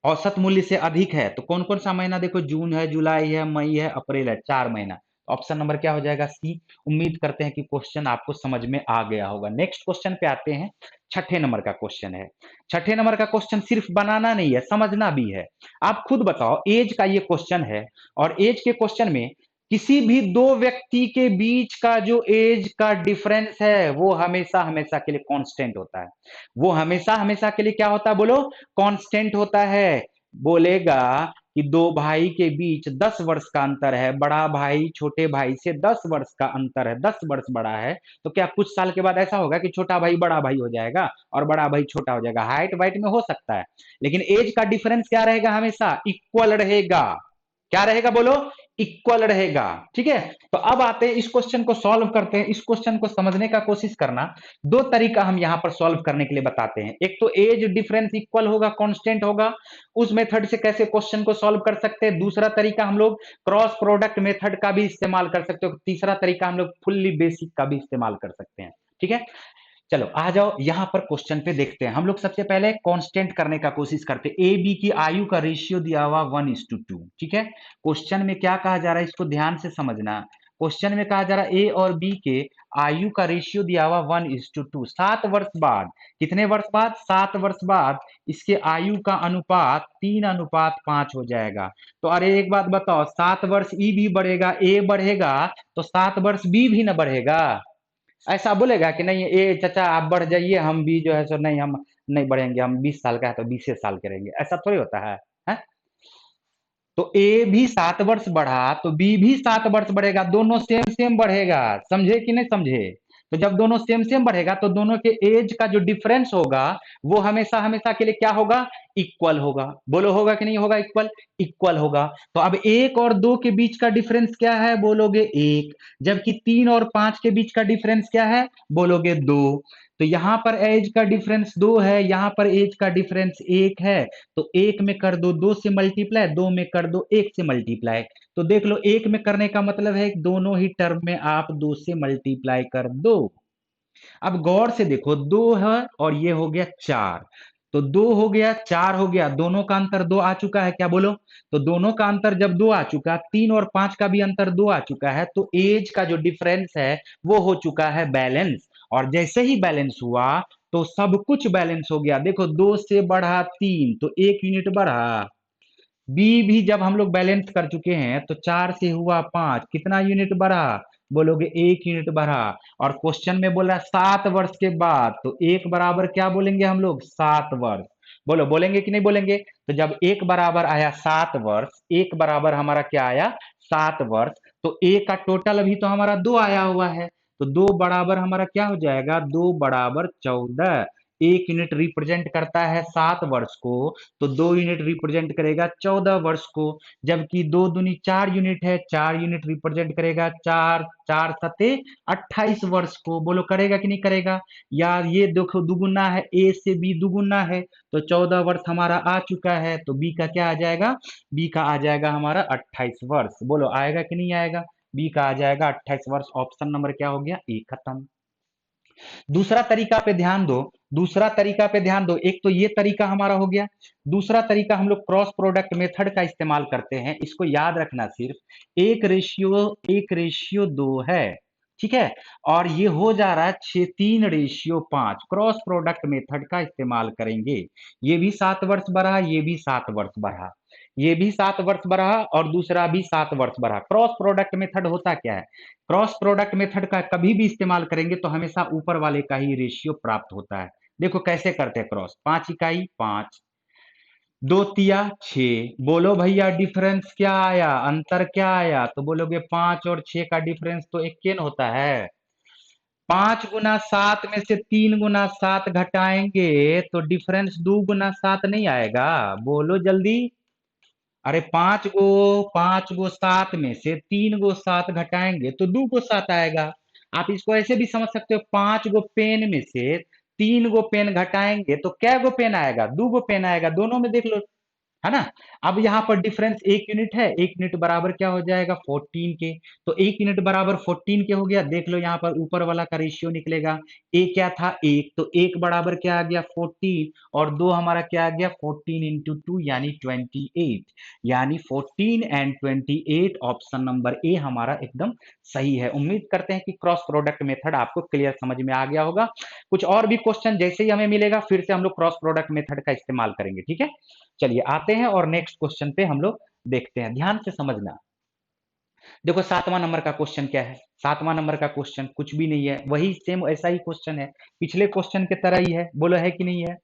Speaker 1: औसत मूल्य से अधिक है, तो कौन कौन सा महीना देखो, जून है, जुलाई है, मई है, अप्रैल है, 4 महीना। ऑप्शन नंबर क्या हो जाएगा, सी। उम्मीद करते हैं कि क्वेश्चन आपको समझ में आ गया होगा। नेक्स्ट क्वेश्चन पे आते हैं। छठे नंबर का क्वेश्चन है। छठे नंबर का क्वेश्चन सिर्फ बनाना नहीं है, समझना भी है। आप खुद बताओ, एज का ये क्वेश्चन है, और एज के क्वेश्चन में किसी भी दो व्यक्ति के बीच का जो एज का डिफरेंस है वो हमेशा हमेशा के लिए कांस्टेंट होता है। वो हमेशा हमेशा के लिए क्या होता है, बोलो, कांस्टेंट होता है। बोलेगा कि दो भाई के बीच 10 वर्ष का अंतर है, बड़ा भाई छोटे भाई से 10 वर्ष का अंतर है, 10 वर्ष बड़ा है, तो क्या कुछ साल के बाद ऐसा होगा कि छोटा भाई बड़ा भाई हो जाएगा और बड़ा भाई छोटा हो जाएगा। हाइट वाइट में हो सकता है, लेकिन एज का डिफरेंस क्या रहेगा, हमेशा इक्वल रहेगा। क्या रहेगा, बोलो, इक्वल रहेगा, ठीक है। तो अब आते हैं इस क्वेश्चन को सॉल्व करते हैं। इस क्वेश्चन को समझने का कोशिश करना। दो तरीका हम यहां पर सॉल्व करने के लिए बताते हैं। एक तो एज डिफरेंस इक्वल होगा, कांस्टेंट होगा, उस मेथड से कैसे क्वेश्चन को सॉल्व कर सकते हैं। दूसरा तरीका हम लोग क्रॉस प्रोडक्ट मेथड का भी इस्तेमाल कर सकते हो। तीसरा तरीका हम लोग फुल्ली बेसिक का भी इस्तेमाल कर सकते हैं, ठीक है। चलो आ जाओ यहां पर क्वेश्चन पे देखते हैं। हम लोग सबसे पहले कांस्टेंट करने का कोशिश करते हैं। ए बी की आयु का रेशियो दिया हुआ 1:2, ठीक है। क्वेश्चन में क्या कहा जा रहा है, इसको ध्यान से समझना। क्वेश्चन में कहा जा रहा है ए और बी के आयु का रेशियो दिया हुआ 1:2। 7 वर्ष बाद, कितने वर्ष बाद, 7 वर्ष बाद इसके आयु का अनुपात 3:5 हो जाएगा। तो अरे एक बात बताओ, 7 वर्ष ई भी बढ़ेगा, ए बढ़ेगा, तो 7 वर्ष बी भी ना बढ़ेगा। ऐसा बोलेगा कि नहीं ए चाचा आप बढ़ जाइए, हम भी जो है सो नहीं, हम नहीं बढ़ेंगे, हम 20 साल का है तो 20 साल के रहेंगे, ऐसा थोड़ी होता है? तो ए भी 7 वर्ष बढ़ा तो बी भी 7 वर्ष बढ़ेगा, दोनों सेम सेम बढ़ेगा। समझे कि नहीं समझे? तो जब दोनों सेम सेम बढ़ेगा तो दोनों के एज का जो डिफरेंस होगा वो हमेशा हमेशा के लिए क्या होगा, इक्वल होगा। बोलो होगा कि नहीं होगा, इक्वल, इक्वल होगा। तो अब 1 और 2 के बीच का डिफरेंस क्या है, बोलोगे 1, जबकि 3 और 5 के बीच का डिफरेंस क्या है, बोलोगे 2। तो यहां पर एज का डिफरेंस 2 है, यहां पर एज का डिफरेंस 1 है, तो 1 में कर दो 2 से मल्टीप्लाई, 2 में कर दो 1 से मल्टीप्लाई। तो देख लो 1 में करने का मतलब है दोनों ही टर्म में आप 2 से मल्टीप्लाई कर दो। अब गौर से देखो, 2 है और ये हो गया 4, तो 2 हो गया 4 हो गया, दोनों का अंतर 2 आ चुका है, क्या बोलो। तो दोनों का अंतर जब 2 आ चुका, 3 और 5 का भी अंतर 2 आ चुका है, तो एज का जो डिफरेंस है वो हो चुका है बैलेंस। और जैसे ही बैलेंस हुआ तो सब कुछ बैलेंस हो गया। देखो 2 से बढ़ा 3 तो 1 यूनिट बढ़ा, बी भी जब हम लोग बैलेंस कर चुके हैं तो 4 से हुआ 5, कितना यूनिट बढ़ा? बोलोगे 1 यूनिट बढ़ा। और क्वेश्चन में बोल रहा है 7 वर्ष के बाद, तो 1 बराबर क्या बोलेंगे हम लोग? 7 वर्ष। बोलो बोलेंगे कि नहीं बोलेंगे? तो जब 1 बराबर आया 7 वर्ष, 1 बराबर हमारा क्या आया? 7 वर्ष। तो ए का टोटल अभी तो हमारा 2 आया हुआ है, तो 2 बराबर हमारा क्या हो जाएगा? 2 बराबर 14। 1 यूनिट रिप्रेजेंट करता है 7 वर्ष को, तो 2 यूनिट रिप्रेजेंट करेगा 14 वर्ष को। जबकि 2 दूनी 4 यूनिट है, 4 यूनिट रिप्रेजेंट करेगा 4 4 सते 28 वर्ष को। बोलो करेगा कि नहीं करेगा? यार ये देखो दुगुना है, ए से बी दुगुना है, तो 14 वर्ष हमारा आ चुका है, तो बी का क्या आ जाएगा? बी का आ जाएगा हमारा 28 वर्ष। बोलो आएगा कि नहीं आएगा? बी का आ जाएगा 28 वर्ष। ऑप्शन नंबर क्या हो गया? ए खत्म। दूसरा तरीका पे ध्यान दो, दूसरा तरीका पे ध्यान दो। एक तो ये तरीका हमारा हो गया, दूसरा तरीका हम लोग क्रॉस प्रोडक्ट मेथड का इस्तेमाल करते हैं। इसको याद रखना, सिर्फ 1:2 है, ठीक है। और ये हो जा रहा है 3:5। क्रॉस प्रोडक्ट मेथड का इस्तेमाल करेंगे। ये भी 7 वर्ष बढ़ा, ये भी 7 वर्ष बढ़ा, ये भी 7 वर्ष बढ़ा, और दूसरा भी 7 वर्ष बढ़ा। क्रॉस प्रोडक्ट मेथड होता क्या है? क्रॉस प्रोडक्ट मेथड का कभी भी इस्तेमाल करेंगे तो हमेशा ऊपर वाले का ही रेशियो प्राप्त होता है। देखो कैसे करते हैं क्रॉस। 5 इकाई 5, 2 तिया 6। बोलो भैया डिफरेंस क्या आया, अंतर क्या आया? तो बोलोगे 5 और 6 का डिफरेंस तो इक्कीन होता है। 5 गुना 7 में से 3 गुना 7 घटाएंगे तो डिफरेंस 2 गुना 7 नहीं आएगा? बोलो जल्दी। अरे 5 गो 7 में से 3 गो 7 घटाएंगे तो 2 गो 7 आएगा। आप इसको ऐसे भी समझ सकते हो, 5 गो पेन में से 3 गो पेन घटाएंगे तो क्या गो पेन आएगा? 2 गो पेन आएगा। दोनों में देख लो, है ना। अब यहाँ पर डिफरेंस 1 यूनिट है, 1 यूनिट बराबर क्या हो जाएगा? 14 के। तो 1 यूनिट बराबर 14 के हो गया। देख लो यहाँ पर ऊपर वाला का रेशियो निकलेगा। ए क्या था? 1, तो 1 बराबर क्या आ गया? 14, और 2 हमारा क्या आ गया? 14 इंटू 2 यानी 28, यानी 14 एंड 28। ऑप्शन नंबर ए हमारा एकदम सही है। उम्मीद करते हैं कि क्रॉस प्रोडक्ट मेथड आपको क्लियर समझ में आ गया होगा। कुछ और भी क्वेश्चन जैसे ही हमें मिलेगा फिर से हम लोग क्रॉस प्रोडक्ट मेथड का इस्तेमाल करेंगे, ठीक है। चलिए आते हैं और नेक्स्ट क्वेश्चन पे हम लोग देखते हैं, ध्यान से समझना। देखो 7वां नंबर का क्वेश्चन क्या है? 7वां नंबर का क्वेश्चन कुछ भी नहीं है, वही सेम ऐसा ही क्वेश्चन है, पिछले क्वेश्चन की तरह ही है। बोलो है कि नहीं है?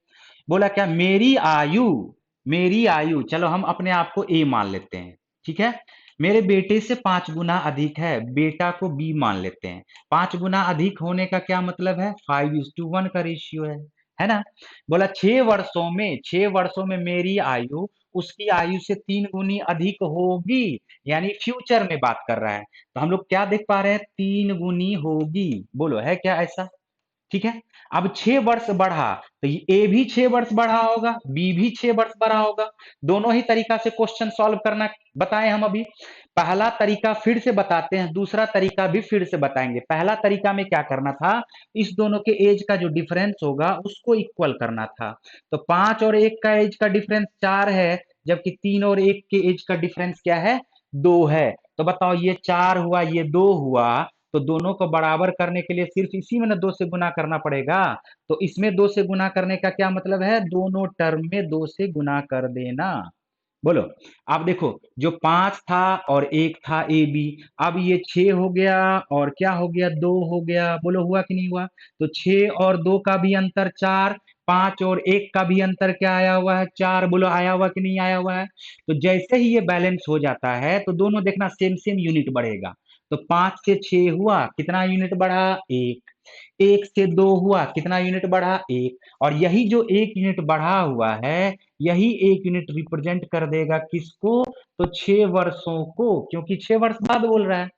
Speaker 1: बोला क्या? मेरी आयु, मेरी आयु, चलो हम अपने आप को ए मान लेते हैं, ठीक है। मेरे बेटे से 5 गुना अधिक है, बेटा को बी मान लेते हैं। 5 गुना अधिक होने का क्या मतलब है? 5:1 का रेशियो है ना। बोला 6 वर्षों में, 6 वर्षों में मेरी आयु उसकी आयु से 3 गुनी अधिक होगी, यानी फ्यूचर में बात कर रहा है। तो हम लोग क्या देख पा रहे हैं? 3 गुनी होगी। बोलो है क्या ऐसा? ठीक है। अब 6 वर्ष बढ़ा तो ए भी 6 वर्ष बढ़ा होगा, बी भी 6 वर्ष बढ़ा होगा। दोनों ही तरीका से क्वेश्चन सॉल्व करना बताएं हम अभी। पहला तरीका फिर से बताते हैं, दूसरा तरीका भी फिर से बताएंगे। पहला तरीका में क्या करना था? इस दोनों के एज का जो डिफरेंस होगा उसको इक्वल करना था। तो 5 और 1 का एज का डिफरेंस 4 है, जबकि 3 और 1 के एज का डिफरेंस क्या है? 2 है। तो बताओ ये 4 हुआ, ये 2 हुआ, तो दोनों को बराबर करने के लिए सिर्फ इसी में ना 2 से गुना करना पड़ेगा। तो इसमें 2 से गुना करने का क्या मतलब है? दोनों टर्म में 2 से गुना कर देना। बोलो। अब देखो, जो 5 था और 1 था ए बी, अब ये 6 हो गया और क्या हो गया? 2 हो गया। बोलो हुआ कि नहीं हुआ? तो 6 और 2 का भी अंतर 4, 5 और 1 का भी अंतर क्या आया हुआ है? 4। बोलो आया हुआ कि नहीं आया हुआ है? तो जैसे ही ये बैलेंस हो जाता है तो दोनों देखना सेम सेम यूनिट बढ़ेगा। तो 5 से 6 हुआ, कितना यूनिट बढ़ा? 1। 1 से 2 हुआ, कितना यूनिट बढ़ा? 1। और यही जो 1 यूनिट बढ़ा हुआ है, यही 1 यूनिट रिप्रेजेंट कर देगा किसको? तो 6 वर्षों को, क्योंकि 6 वर्ष बाद बोल रहा है।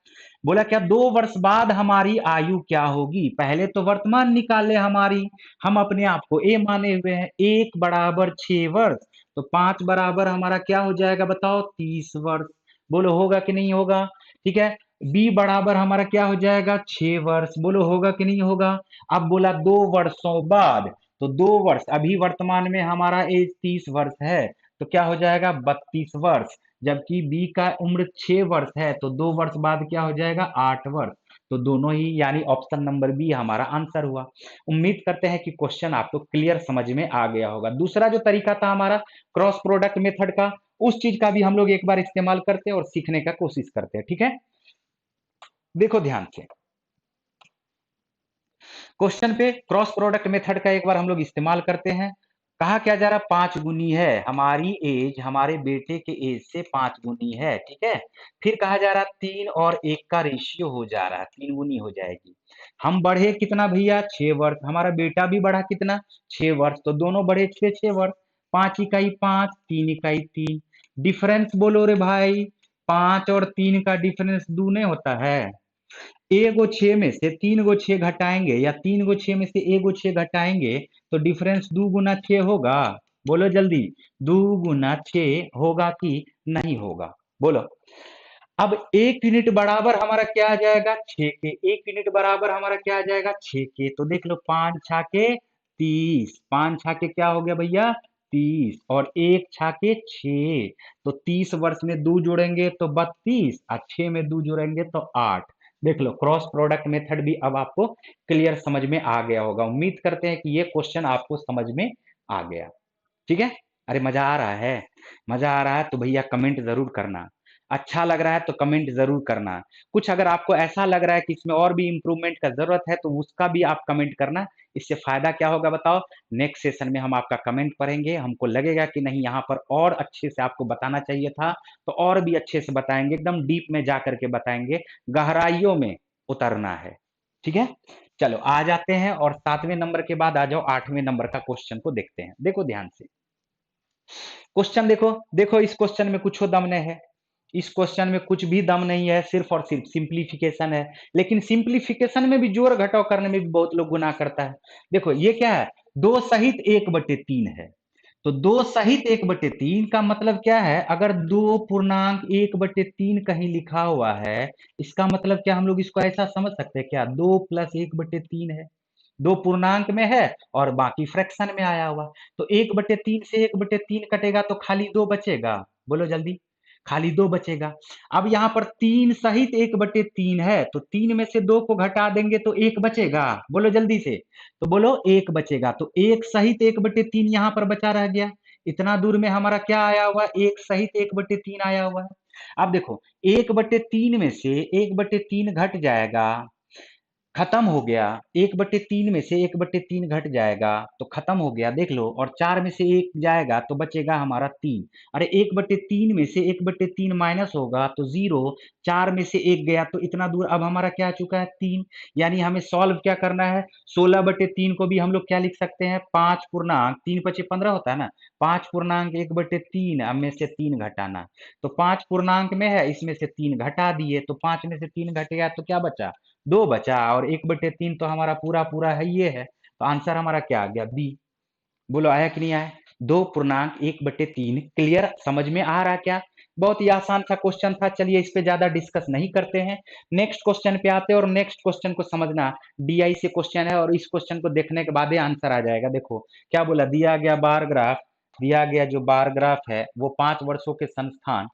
Speaker 1: बोला क्या? 2 वर्ष बाद हमारी आयु क्या होगी? पहले तो वर्तमान निकाले हमारी, हम अपने आप को ए माने हुए हैं। 1 बराबर 6 वर्ष, तो 5 बराबर हमारा क्या हो जाएगा? बताओ 30 वर्ष। बोलो होगा कि नहीं होगा? ठीक है। बी बराबर हमारा क्या हो जाएगा? 6 वर्ष। बोलो होगा कि नहीं होगा? अब बोला 2 वर्षों बाद, तो 2 वर्ष, अभी वर्तमान में हमारा एज 30 वर्ष है, तो क्या हो जाएगा? 32 वर्ष। जबकि बी का उम्र 6 वर्ष है, तो 2 वर्ष बाद क्या हो जाएगा? 8 वर्ष। तो दोनों ही, यानी ऑप्शन नंबर बी हमारा आंसर हुआ। उम्मीद करते हैं कि क्वेश्चन आपको क्लियर समझ में आ गया होगा। दूसरा जो तरीका था हमारा क्रॉस प्रोडक्ट मेथड का, उस चीज का भी हम लोग एक बार इस्तेमाल करते हैं और सीखने का कोशिश करते हैं, ठीक है। देखो ध्यान से, क्वेश्चन पे क्रॉस प्रोडक्ट मेथड का एक बार हम लोग इस्तेमाल करते हैं। कहा क्या जा रहा, 5 गुनी है हमारी एज, हमारे बेटे के एज से 5 गुनी है, ठीक है। फिर कहा जा रहा 3 और 1 का रेशियो हो जा रहा है, 3 गुनी हो जाएगी। हम बढ़े कितना भैया, 6 वर्ष, हमारा बेटा भी बढ़ा कितना, 6 वर्ष, तो दोनों बढ़े 6 6 वर्ष। 5 इकाई 5, 3 इकाई 3, डिफरेंस बोलो रे भाई, 5 और 3 का डिफरेंस दूने होता है। एगो 6 में से 3 गो 6 घटाएंगे या 3 गो 6 में से एगो 6 घटाएंगे तो डिफरेंस 2 गुना 6 होगा। बोलो जल्दी, 2 गुना 6 होगा कि नहीं होगा, बोलो। अब 1 यूनिट बराबर हमारा क्या आ जाएगा, 6 के। 1 यूनिट बराबर हमारा क्या आ जाएगा, 6 के। तो देख लो, 5 छाके 30, 5 छाके क्या हो गया भैया, 30, और 1 छाके 6, तो 30 वर्ष में 2 जोड़ेंगे तो 32, और 6 में 2 जोड़ेंगे तो 8। देख लो, क्रॉस प्रोडक्ट मेथड भी अब आपको क्लियर समझ में आ गया होगा। उम्मीद करते हैं कि ये क्वेश्चन आपको समझ में आ गया, ठीक है। अरे मजा आ रहा है, मजा आ रहा है तो भैया कमेंट जरूर करना। अच्छा लग रहा है तो कमेंट जरूर करना। कुछ अगर आपको ऐसा लग रहा है कि इसमें और भी इंप्रूवमेंट का जरूरत है तो उसका भी आप कमेंट करना। इससे फायदा क्या होगा बताओ, नेक्स्ट सेशन में हम आपका कमेंट पढ़ेंगे, हमको लगेगा कि नहीं यहाँ पर और अच्छे से आपको बताना चाहिए था तो और भी अच्छे से बताएंगे, एकदम डीप में जा करके बताएंगे, गहराइयों में उतरना है, ठीक है। चलो आ जाते हैं और 7वें नंबर के बाद आ जाओ 8वें नंबर का क्वेश्चन को देखते हैं। देखो ध्यान से, क्वेश्चन देखो, देखो इस क्वेश्चन में कुछ दम नहीं है, इस क्वेश्चन में कुछ भी दम नहीं है, सिर्फ और सिर्फ सिंप्लीफिकेशन है। लेकिन सिंप्लीफिकेशन में भी जोड़ घटाव करने में भी बहुत लोग गुनाह करता है। देखो ये क्या है, 2 सहित 1/3 है। तो 2 सहित 1/3 का मतलब क्या है, अगर 2 पूर्णांक 1/3 कहीं लिखा हुआ है, इसका मतलब क्या, हम लोग इसको ऐसा समझ सकते हैं क्या, 2 + 1/3 है। 2 पूर्णांक में है और बाकी फ्रैक्शन में आया हुआ। तो 1/3 से 1/3 कटेगा तो खाली 2 बचेगा। बोलो जल्दी, खाली 2 बचेगा। अब यहाँ पर 3 सहित 1/3 है, तो 3 में से 2 को घटा देंगे तो 1 बचेगा। बोलो जल्दी से, तो बोलो 1 बचेगा। तो 1 सहित 1/3 यहाँ पर बचा रह गया। इतना दूर में हमारा क्या आया हुआ, 1 सहित 1/3 आया हुआ है। अब देखो, 1/3 में से 1/3 घट जाएगा, खत्म हो गया। 1/3 में से 1/3 घट जाएगा तो खत्म हो गया, देख लो। और 4 में से 1 जाएगा तो बचेगा हमारा 3। अरे 1/3 में से 1/3 माइनस होगा तो 0। 4 में से 1 गया तो इतना दूर अब हमारा क्या आ चुका है, 3। यानी हमें सॉल्व क्या करना है, 16/3 को भी हम लोग क्या लिख सकते हैं, 5 पूर्णांक 3 × 5 = 15 होता है ना। 5 पूर्णांक 1/3 अब में से 3 घटाना, तो 5 पूर्णांक में है, इसमें से 3 घटा दिए तो 5 में से 3 घट गया तो क्या बचा, 2 बचा। और 1/3 तो हमारा पूरा पूरा है ये है, तो आंसर हमारा क्या आ गया, बी। बोलो आया कि नहीं आया, 2 पूर्णांक 1/3। क्लियर, समझ में आ रहा क्या। बहुत ही आसान सा क्वेश्चन था, चलिए इस पे ज्यादा डिस्कस नहीं करते हैं, नेक्स्ट क्वेश्चन पे आते हैं। और नेक्स्ट क्वेश्चन को समझना, डीआई से क्वेश्चन है और इस क्वेश्चन को देखने के बाद ही आंसर आ जाएगा। देखो क्या बोला, दिया गया बार ग्राफ, दिया गया जो बार ग्राफ है वो 5 वर्षों के संस्थान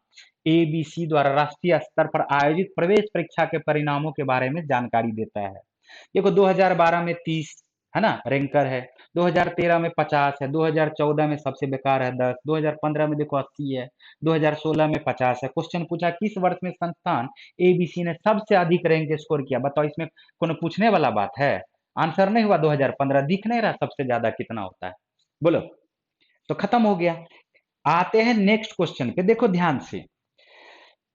Speaker 1: एबीसी द्वारा राष्ट्रीय स्तर पर आयोजित प्रवेश परीक्षा के परिणामों के बारे में जानकारी देता है। देखो 2012 में 30 है ना, रैंकर है। 2013 में 50 है। 2014 में सबसे बेकार है 10। 2015 में देखो 80 है। 2016 में 50 है। क्वेश्चन पूछा किस वर्ष में संस्थान एबीसी ने सबसे अधिक रैंक स्कोर किया, बताओ इसमें कोनो पूछने वाला बात है। आंसर नहीं हुआ 2015, दिख नहीं रहा सबसे ज्यादा कितना होता है, बोलो। तो खत्म हो गया। आते हैं नेक्स्ट क्वेश्चन पे, देखो ध्यान से।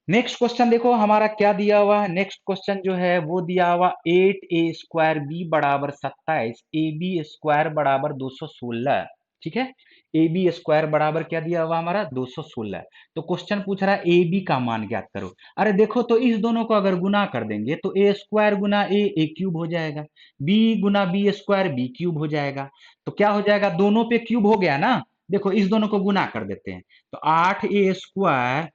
Speaker 1: नेक्स्ट क्वेश्चन देखो हमारा क्या दिया हुआ है, नेक्स्ट क्वेश्चन जो है वो दिया हुआ 8a² बराबर 27, ab² बराबर 216, ठीक है। ab² बराबर क्या दिया हुआ हमारा 216। तो क्वेश्चन पूछ रहा है ए बी का मान ज्ञात करो। अरे देखो, तो इस दोनों को अगर गुना कर देंगे तो a² गुना a³ हो जाएगा, b गुना b² b³ हो जाएगा। तो क्या हो जाएगा, दोनों पे क्यूब हो गया ना। देखो इस दोनों को गुना कर देते हैं तो 8a²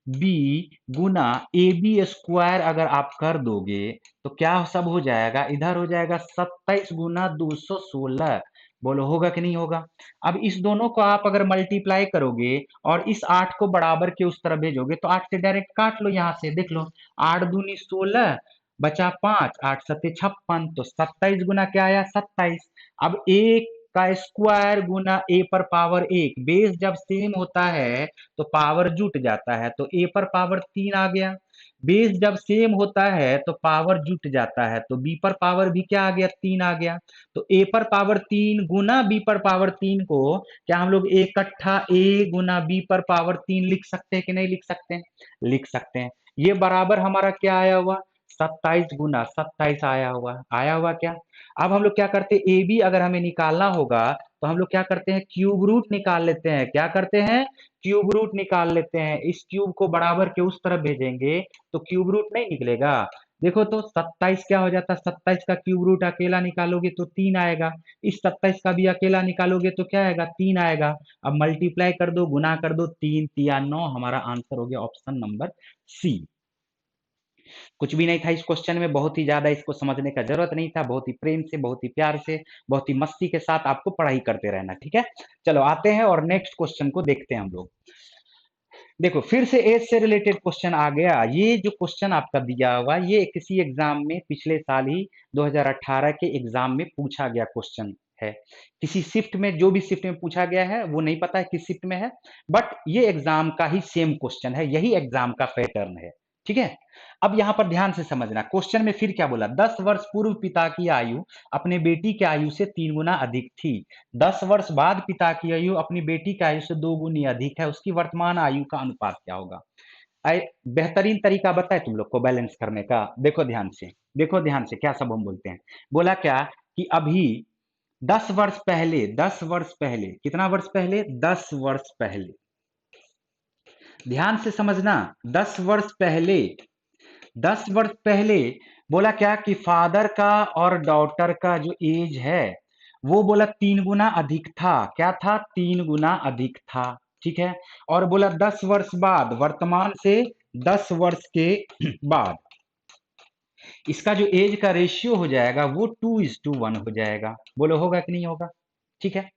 Speaker 1: बी गुना ab² अगर आप कर दोगे तो क्या सब हो जाएगा, इधर हो जाएगा 27 गुना 216। बोलो होगा कि नहीं होगा। अब इस दोनों को आप अगर मल्टीप्लाई करोगे और इस 8 को बराबर के उस तरफ भेजोगे तो 8 से डायरेक्ट काट लो, यहाँ से देख लो 8 दूनी 16 बचा 5, 8 सत्ते 56, तो 27 गुना क्या आया 27। अब एक का स्क्वायर गुना ए पर पावर 1। बेस जब सेम होता है तो पावर जुट जाता है, तो ए पर पावर 3 आ गया। बेस जब सेम होता है तो पावर जुट जाता है, तो बी पर पावर भी क्या आ गया, 3 आ गया। तो ए पर पावर 3 गुना बी पर पावर 3 को क्या हम लोग इकट्ठा ए गुना बी पर पावर 3 लिख सकते हैं कि नहीं लिख सकते हैं? लिख सकते हैं। ये बराबर हमारा क्या आया हुआ, 27 गुना 27 आया हुआ क्या? अब हम लोग क्या करते हैं, ए बी अगर हमें निकालना होगा तो हम लोग क्या करते हैं, क्यूब रूट निकाल लेते हैं। क्या करते हैं, क्यूब रूट निकाल लेते हैं। इस क्यूब को बराबर के उस तरफ भेजेंगे तो क्यूब रूट नहीं निकलेगा। देखो तो 27 क्या हो जाता है, 27 का क्यूब रूट अकेला निकालोगे तो 3 आएगा। इस 27 का भी अकेला निकालोगे तो क्या आएगा, 3 आएगा। अब मल्टीप्लाई कर दो, गुना कर दो, 3 तिया 9, हमारा आंसर हो गया ऑप्शन नंबर सी। कुछ भी नहीं था इस क्वेश्चन में, बहुत ही ज्यादा इसको समझने का जरूरत नहीं था। बहुत ही प्रेम से, बहुत ही प्यार से, बहुत ही मस्ती के साथ आपको पढ़ाई करते रहना, ठीक है। चलो आते हैं और नेक्स्ट क्वेश्चन को देखते हैं हम लोग। देखो फिर से एज से रिलेटेड क्वेश्चन आ गया। ये जो क्वेश्चन आपका दिया हुआ, ये किसी एग्जाम में पिछले साल ही 2018 के एग्जाम में पूछा गया क्वेश्चन है। किसी शिफ्ट में, जो भी शिफ्ट में पूछा गया है वो नहीं पता है किस शिफ्ट में है, बट ये एग्जाम का ही सेम क्वेश्चन है, यही एग्जाम का पैटर्न है, ठीक है। अब यहां पर ध्यान से समझना, क्वेश्चन में फिर क्या बोला, 10 वर्ष पूर्व पिता की आयु अपने बेटी की आयु से 3 गुना अधिक थी। 10 वर्ष बाद पिता की आयु अपनी बेटी की आयु से 2 गुनी अधिक है, उसकी वर्तमान आयु का अनुपात क्या होगा? बेहतरीन तरीका बताए तुम लोग को बैलेंस करने का। देखो ध्यान से, देखो ध्यान से क्या सब हम बोलते हैं। बोला क्या कि अभी 10 वर्ष पहले, 10 वर्ष पहले, कितना वर्ष पहले, 10 वर्ष पहले, ध्यान से समझना, 10 वर्ष पहले, 10 वर्ष पहले बोला क्या कि फादर का और डॉटर का जो एज है वो बोला 3 गुना अधिक था। क्या था, 3 गुना अधिक था, ठीक है। और बोला 10 वर्ष बाद, वर्तमान से 10 वर्ष के बाद इसका जो एज का रेशियो हो जाएगा वो 2:1 हो जाएगा। बोलो होगा कि नहीं होगा? ठीक है।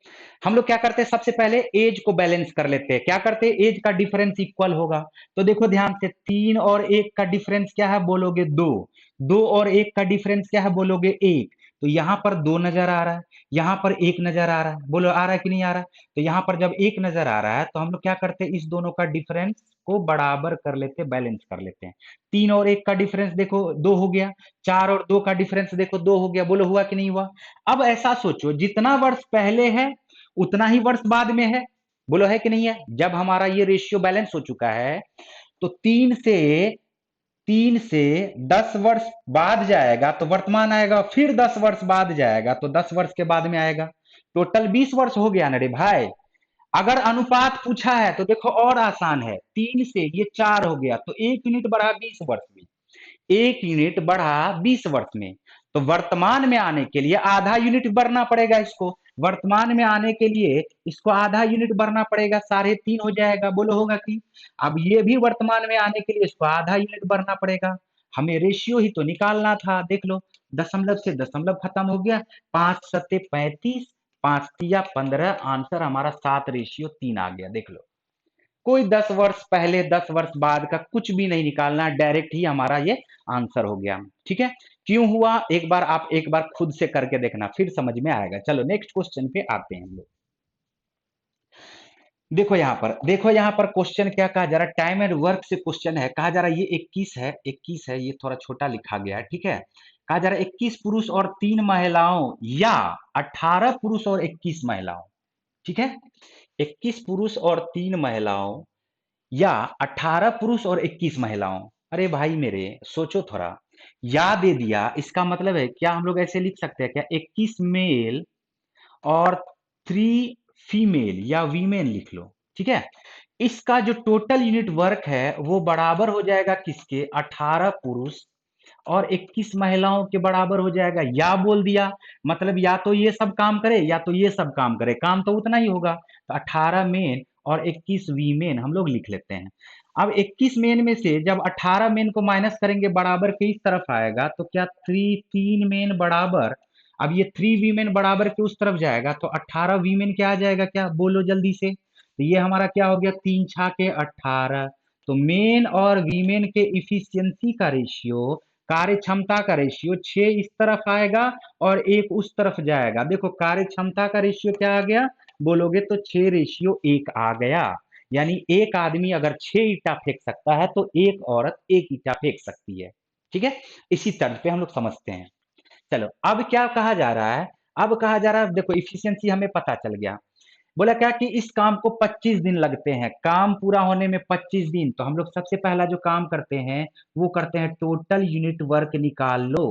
Speaker 1: हम लोग क्या करते हैं, सबसे पहले एज को बैलेंस कर लेते हैं। क्या करते हैं, एज का डिफरेंस इक्वल होगा। तो देखो ध्यान से, 3 और 1 का डिफरेंस क्या है, बोलोगे 2। 2 और 1 का डिफरेंस क्या है, बोलोगे 1। तो यहां पर 2 नजर आ रहा है, यहां पर 1 नजर आ रहा है। बोलो आ रहा है कि नहीं आ रहा है? तो यहां पर जब 1 नजर आ रहा है तो हम लोग क्या करते हैं, इस दोनों का डिफरेंस को बराबर कर लेते हैं, बैलेंस कर लेते हैं। 3 और 1 का डिफरेंस देखो 2 हो गया, 4 और 2 का डिफरेंस देखो 2 हो गया। बोलो हुआ कि नहीं हुआ? अब ऐसा सोचो, जितना वर्ष पहले है उतना ही वर्ष बाद में है। बोलो है कि नहीं है? जब हमारा ये रेशियो बैलेंस हो चुका है तो 3 से 10 वर्ष बाद जाएगा तो वर्तमान आएगा, फिर 10 वर्ष बाद जाएगा तो 10 वर्ष के बाद में आएगा। टोटल 20 वर्ष हो गया ना रे भाई। अगर अनुपात पूछा है तो देखो और आसान है, 3 से ये 4 हो गया तो 1 यूनिट बढ़ा 20 वर्ष में, 1 यूनिट बढ़ा 20 वर्ष में। तो वर्तमान में आने के लिए आधा यूनिट बढ़ना पड़ेगा इसको, वर्तमान में आने के लिए इसको आधा यूनिट बढ़ना पड़ेगा, 3.5 हो जाएगा। बोलो होगा कि? अब ये भी वर्तमान में आने के लिए इसको आधा यूनिट बढ़ना पड़ेगा। हमें रेशियो ही तो निकालना था। देख लो, दशमलव से दशमलव खत्म हो गया, 5 सत्ते 35, 5 तिया 15, आंसर हमारा 7:3 आ गया। देख लो, कोई 10 वर्ष पहले 10 वर्ष बाद का कुछ भी नहीं निकालना, डायरेक्ट ही हमारा ये आंसर हो गया, ठीक है। क्यों हुआ, एक बार आप एक बार खुद से करके देखना, फिर समझ में आएगा। चलो नेक्स्ट क्वेश्चन पे आते हैं हम लोग। देखो यहाँ पर, देखो यहाँ पर क्वेश्चन क्या कहा जा रहा है, टाइम एंड वर्क से क्वेश्चन है। कहा जा रहा है ये 21 है, 21 है, ये थोड़ा छोटा लिखा गया है, ठीक है। कहा जा रहा है 21 पुरुष और 3 महिलाओं या 18 पुरुष और 21 महिलाओं, ठीक है। 21 पुरुष और 3 महिलाओं या 18 पुरुष और 21 महिलाओं। अरे भाई मेरे, सोचो थोड़ा, या दे दिया, इसका मतलब है क्या हम लोग ऐसे लिख सकते हैं क्या, 21 मेल और 3 फीमेल या वीमेन लिख लो, ठीक है। इसका जो टोटल यूनिट वर्क है वो बराबर हो जाएगा किसके, 18 पुरुष और 21 महिलाओं के बराबर हो जाएगा। या बोल दिया मतलब या तो ये सब काम करे या तो ये सब काम करे, काम तो उतना ही होगा। तो 18 मेन और 21 वीमेन हम लोग लिख लेते हैं। अब 21 मेन में से जब 18 मेन को माइनस करेंगे बराबर के इस तरफ आएगा तो क्या 3 मेन बराबर, अब ये 3 वीमेन बराबर के उस तरफ जाएगा तो 18 वीमेन क्या आ जाएगा, क्या बोलो जल्दी से। तो ये हमारा क्या हो गया, 3 छाके 18। तो मेन और वीमेन के इफिशियंसी का रेशियो कार्य क्षमता का रेशियो 6 इस तरफ आएगा और 1 उस तरफ जाएगा। देखो कार्य क्षमता का रेशियो क्या आ गया बोलोगे तो 6:1 आ गया। यानी एक आदमी अगर 6 ईंटा फेंक सकता है तो एक औरत 1 ईंटा फेंक सकती है। ठीक है, इसी तर्ज पे हम लोग समझते हैं। चलो अब क्या कहा जा रहा है, अब कहा जा रहा है देखो इफिशियंसी हमें पता चल गया। बोला क्या कि इस काम को 25 दिन लगते हैं, काम पूरा होने में 25 दिन। तो हम लोग सबसे पहला जो काम करते हैं वो करते हैं टोटल यूनिट वर्क निकाल लो।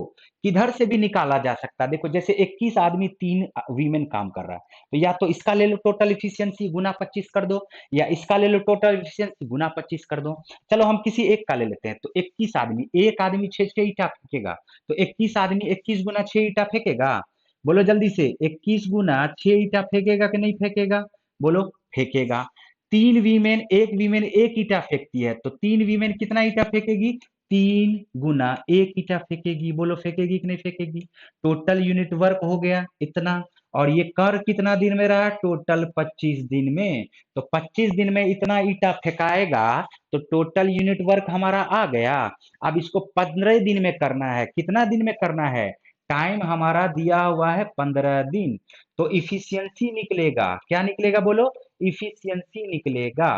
Speaker 1: किधर से भी निकाला जा सकता है, देखो जैसे 21 आदमी 3 वीमेन काम कर रहा है तो या तो इसका ले लो टोटल इफिशियंसी गुना 25 कर दो, या इसका ले लो टोटल इफिशियंसी गुना 25 कर दो। चलो हम किसी एक का ले लेते हैं, तो 21 आदमी, एक आदमी 6 ईंटा फेंकेगा, तो 21 आदमी 21 गुना 6 ईंटा फेंकेगा। बोलो जल्दी से, 21 गुना 6 ईंटा फेंकेगा कि नहीं फेंकेगा, बोलो फेंकेगा। 3 वीमेन, एक वीमेन 1 ईंटा फेंकती है, तो 3 वीमेन कितना ईंटा फेंकेगी, 3 गुना 1 ईंटा फेंकेगी। बोलो फेंकेगी कि नहीं फेंकेगी। टोटल यूनिट वर्क हो गया इतना, और ये कर कितना दिन में रहा, टोटल 25 दिन में। तो 25 दिन में इतना ईंटा फेंकाएगा तो टोटल यूनिट वर्क हमारा आ गया। अब इसको 15 दिन में करना है, कितना दिन में करना है, टाइम हमारा दिया हुआ है 15 दिन। तो इफिशियंसी निकलेगा, क्या निकलेगा बोलो, इफिशियंसी निकलेगा।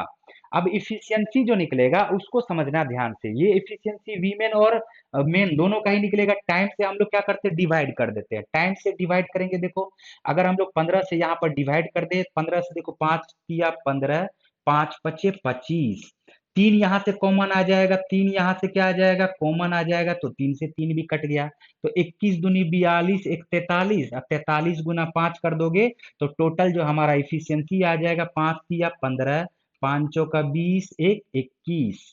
Speaker 1: अब इफिशियंसी जो निकलेगा उसको समझना ध्यान से, ये इफिशियंसी वीमेन और मेन दोनों का ही निकलेगा। टाइम से हम लोग क्या करते हैं, डिवाइड कर देते हैं। टाइम से डिवाइड करेंगे, देखो अगर हम लोग 15 से यहाँ पर डिवाइड कर दे, 15 से देखो 5 किया 15, 5 पचे 25, 3 यहाँ से कॉमन आ जाएगा, 3 यहाँ से क्या आ जाएगा, कॉमन आ जाएगा, तो 3 से 3 भी कट गया। तो 21 दूनी 42, एक 43, अब 43 गुना 5 कर दोगे तो टोटल जो हमारा इफिशियंसी आ जाएगा, 5 किया 15, 5 का 20, एक 21।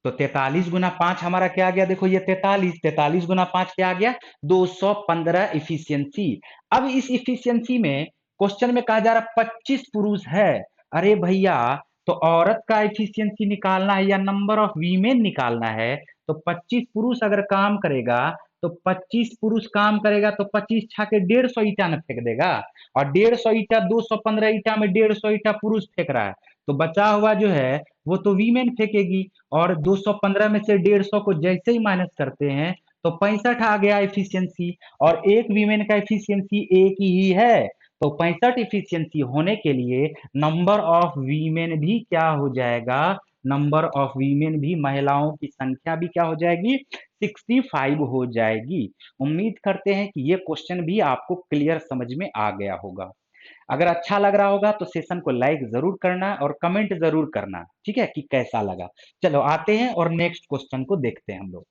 Speaker 1: तो 43 गुना 5 हमारा क्या आ गया, देखो ये 43, 43 गुना 5 क्या आ गया, 215 इफिशियंसी। अब इस इफिशियंसी में क्वेश्चन में कहा जा रहा 25 पुरुष है। अरे भैया, तो औरत का इफिशियंसी निकालना है या नंबर ऑफ वीमेन निकालना है, तो 25 पुरुष अगर काम करेगा तो 25 पुरुष काम करेगा तो 25 छाके 150 ईटा न फेंक देगा, और 150 ईटा 215 ईटा में 150 ईटा पुरुष फेंक रहा है, तो बचा हुआ जो है वो तो वीमेन फेंकेगी। और 215 में से 150 को जैसे ही माइनस करते हैं तो 65 आ गया इफिशियंसी, और एक वीमेन का इफिशियंसी एक ही है। तो 65 इफिशियंसी होने के लिए नंबर ऑफ वीमेन भी क्या हो जाएगा, नंबर ऑफ वीमेन भी, महिलाओं की संख्या भी क्या हो जाएगी, 65 हो जाएगी। उम्मीद करते हैं कि ये क्वेश्चन भी आपको क्लियर समझ में आ गया होगा। अगर अच्छा लग रहा होगा तो सेशन को लाइक जरूर करना और कमेंट जरूर करना, ठीक है, कि कैसा लगा। चलो आते हैं और नेक्स्ट क्वेश्चन को देखते हैं हम लोग।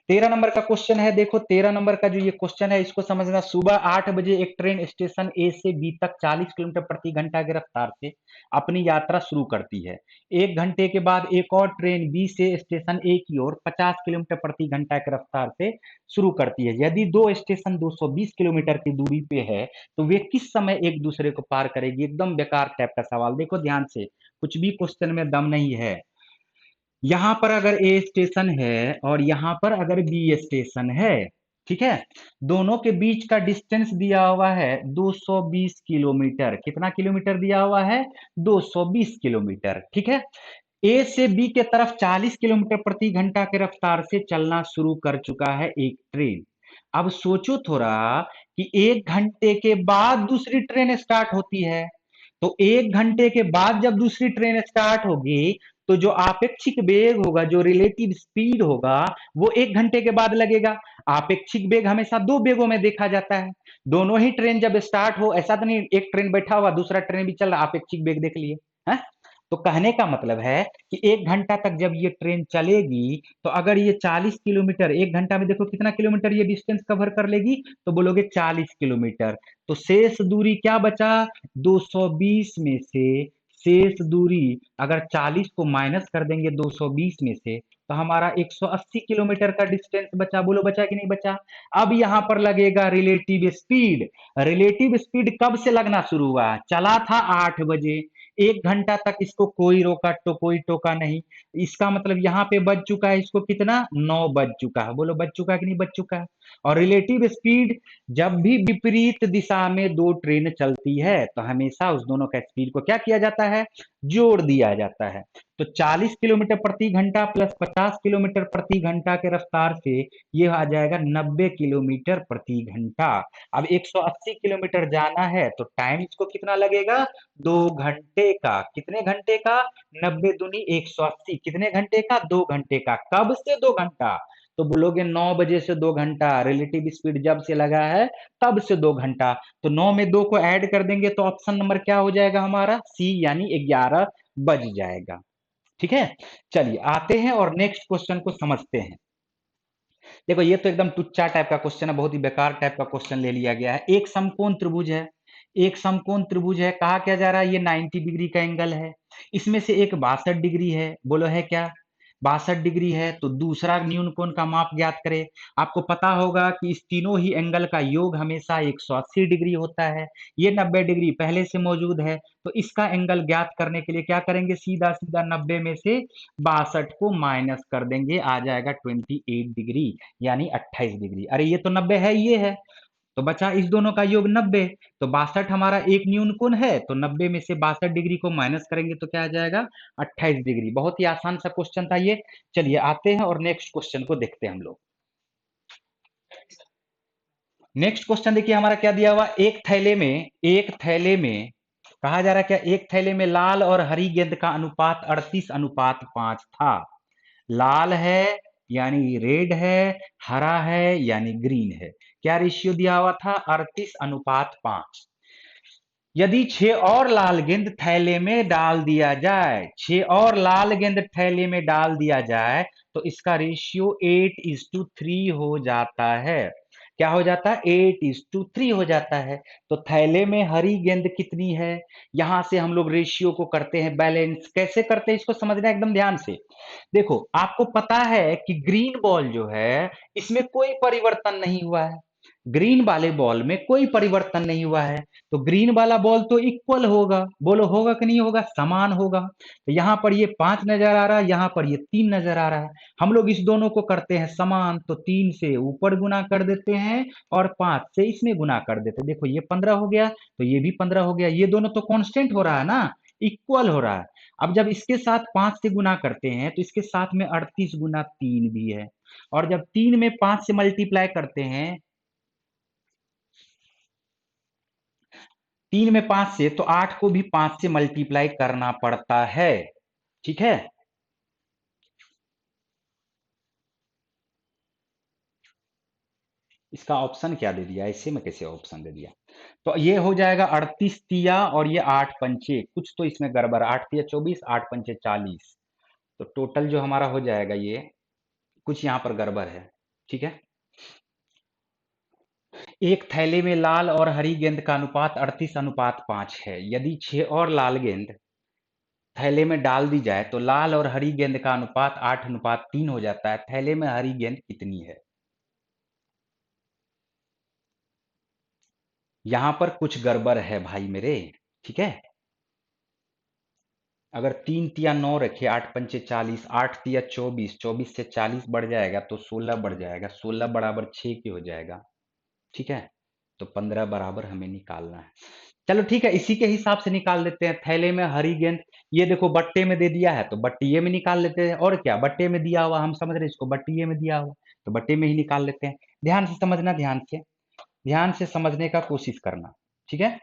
Speaker 1: 13 नंबर का क्वेश्चन है, देखो 13 नंबर का जो ये क्वेश्चन है इसको समझना। सुबह 8 बजे एक ट्रेन स्टेशन ए से बी तक 40 किलोमीटर प्रति घंटा की रफ्तार से अपनी यात्रा शुरू करती है। 1 घंटे के बाद एक और ट्रेन बी से स्टेशन ए की ओर 50 किलोमीटर प्रति घंटा की रफ्तार से शुरू करती है। यदि दो स्टेशन 220 किलोमीटर की दूरी पे है तो वे किस समय एक दूसरे को पार करेगी। एकदम बेकार टाइप का सवाल, देखो ध्यान से, कुछ भी क्वेश्चन में दम नहीं है। यहां पर अगर ए स्टेशन है और यहां पर अगर बी स्टेशन है, ठीक है, दोनों के बीच का डिस्टेंस दिया हुआ है 220 किलोमीटर। कितना किलोमीटर दिया हुआ है, 220 किलोमीटर, ठीक है। ए से बी के तरफ 40 किलोमीटर प्रति घंटा के रफ्तार से चलना शुरू कर चुका है एक ट्रेन। अब सोचो थोड़ा कि 1 घंटे के बाद दूसरी ट्रेन स्टार्ट होती है, तो 1 घंटे के बाद जब दूसरी ट्रेन स्टार्ट होगी तो जो आपेक्षिक वेग होगा, जो रिलेटिव स्पीड होगा, वो 1 घंटे के बाद लगेगा। आपेक्षिक वेग हमेशा दो वेगों में देखा जाता है। दोनों ही ट्रेन जब स्टार्ट हो, ऐसा तो नहीं एक ट्रेन बैठा हुआ दूसरा ट्रेन भी चल रहा, आपेक्षिक वेग देख लिए है। तो कहने का मतलब है कि 1 घंटा तक जब ये ट्रेन चलेगी तो अगर ये 40 किलोमीटर, 1 घंटा में देखो कितना किलोमीटर ये डिस्टेंस कवर कर लेगी, तो बोलोगे 40 किलोमीटर। तो शेष दूरी क्या बचा, 220 में से शेष दूरी अगर 40 को माइनस कर देंगे 220 में से तो हमारा 180 किलोमीटर का डिस्टेंस बचा। बोलो बचा कि नहीं बचा। अब यहां पर लगेगा रिलेटिव स्पीड। रिलेटिव स्पीड कब से लगना शुरू हुआ, चला था 8 बजे, 1 घंटा तक इसको कोई रोका तो कोई टोका नहीं। इसका मतलब यहाँ पे बज चुका है इसको कितना, 9 बज चुका है। बोलो बज चुका है कि नहीं बज चुका है। और रिलेटिव स्पीड, जब भी विपरीत दिशा में दो ट्रेन चलती है तो हमेशा उस दोनों का स्पीड को क्या किया जाता है, जोड़ दिया जाता है। तो 40 किलोमीटर प्रति घंटा प्लस 50 किलोमीटर प्रति घंटा के रफ्तार से ये आ जाएगा 90 किलोमीटर प्रति घंटा। अब 180 किलोमीटर जाना है तो टाइम इसको कितना लगेगा? 2 घंटे का। कितने घंटे का? 90 दूनी 180। कितने घंटे का? 2 घंटे का। कब से 2 घंटा? तो बोलोगे 9 बजे से 2 घंटा, रिलेटिव स्पीड जब से लगा है तब से 2 घंटा। तो 9 में 2 को ऐड कर देंगे तो ऑप्शन नंबर क्या हो जाएगा हमारा? सी, यानी 11 बज जाएगा। ठीक है, चलिए आते हैं और नेक्स्ट क्वेश्चन को समझते हैं। देखो ये तो एकदम टुच्चा टाइप का क्वेश्चन है, बहुत ही बेकार टाइप का क्वेश्चन ले लिया गया है। एक समकोण त्रिभुज है, एक समकोण त्रिभुज है, कहा क्या जा रहा है? ये 90 डिग्री का एंगल है, इसमें से एक 62 डिग्री है। बोलो है क्या? 62 डिग्री है, तो दूसरा न्यून कोण का माप ज्ञात करें। आपको पता होगा कि इस तीनों ही एंगल का योग हमेशा 180 डिग्री होता है। ये 90 डिग्री पहले से मौजूद है, तो इसका एंगल ज्ञात करने के लिए क्या करेंगे? सीधा सीधा 90 में से 62 को माइनस कर देंगे, आ जाएगा 28 डिग्री, यानी 28 डिग्री। अरे ये तो 90 है, ये है, तो बचा इस दोनों का योग 90। तो 62 हमारा एक न्यून कोण है, तो 90 में से 62 डिग्री को माइनस करेंगे तो क्या आ जाएगा? 28 डिग्री। बहुत ही आसान सा क्वेश्चन था ये। चलिए आते हैं और नेक्स्ट क्वेश्चन को देखते हैं हम लोग। नेक्स्ट क्वेश्चन देखिए हमारा क्या दिया हुआ? एक थैले में कहा जा रहा है क्या? एक थैले में लाल और हरी गेंद का अनुपात 38:5 था। लाल है यानी रेड है, हरा है यानी ग्रीन है। क्या रेशियो दिया हुआ था? 38:5। यदि 6 और लाल गेंद थैले में डाल दिया जाए, 6 और लाल गेंद थैले में डाल दिया जाए तो इसका रेशियो 8:3 हो जाता है। क्या हो जाता है? 8:3 हो जाता है। तो थैले में हरी गेंद कितनी है? यहां से हम लोग रेशियो को करते हैं बैलेंस। कैसे करते हैं इसको समझना एकदम ध्यान से। देखो आपको पता है कि ग्रीन बॉल जो है इसमें कोई परिवर्तन नहीं हुआ है, ग्रीन वाले बॉल में कोई परिवर्तन नहीं हुआ है, तो ग्रीन वाला बॉल तो इक्वल होगा। बोलो होगा कि नहीं होगा? समान होगा। तो यहाँ पर ये 5 नजर आ रहा है, यहाँ पर ये 3 नजर आ रहा है। हम लोग इस दोनों को करते हैं समान, तो 3 से ऊपर गुना कर देते हैं और 5 से इसमें गुना कर देते हैं। देखो ये 15 हो गया, तो ये भी 15 हो गया। ये दोनों तो कांस्टेंट हो रहा है ना, इक्वल हो रहा है। अब जब इसके साथ 5 से गुना करते हैं तो इसके साथ में 38 गुना 3 भी है, और जब 3 में 5 से मल्टीप्लाई करते हैं, 3 में 5 से, तो 8 को भी 5 से मल्टीप्लाई करना पड़ता है। ठीक है, इसका ऑप्शन क्या दे दिया? ऐसे में कैसे ऑप्शन दे दिया? तो ये हो जाएगा 38 तिया और ये 8 पंचे, कुछ तो इसमें गड़बड़। 8 तिया 24, 8 पंचे 40, तो टोटल जो हमारा हो जाएगा ये कुछ यहाँ पर गड़बड़ है। ठीक है, एक थैले में लाल और हरी गेंद का अनुपात 38:5 है। यदि 6 और लाल गेंद थैले में डाल दी जाए तो लाल और हरी गेंद का अनुपात 8:3 हो जाता है। थैले में हरी गेंद कितनी है? यहां पर कुछ गड़बड़ है भाई मेरे। ठीक है, अगर 3 तिया 9 रखे, 8 पंचे 40, 8 तिया 24, 24 से 40 बढ़ जाएगा तो 16 बढ़ जाएगा, 16 बराबर 6 के हो जाएगा। ठीक है, तो 15 बराबर हमें निकालना है। चलो ठीक है, इसी के हिसाब से निकाल देते हैं। थैले में हरी गेंद, ये देखो बट्टे में दे दिया है तो बट्टिये में निकाल लेते हैं। और क्या, बट्टे में दिया हुआ, हम समझ रहे हैं इसको बट्टिये में दिया हुआ, तो बट्टे में ही निकाल लेते हैं। ध्यान से समझना, ध्यान से समझने का कोशिश करना। ठीक है,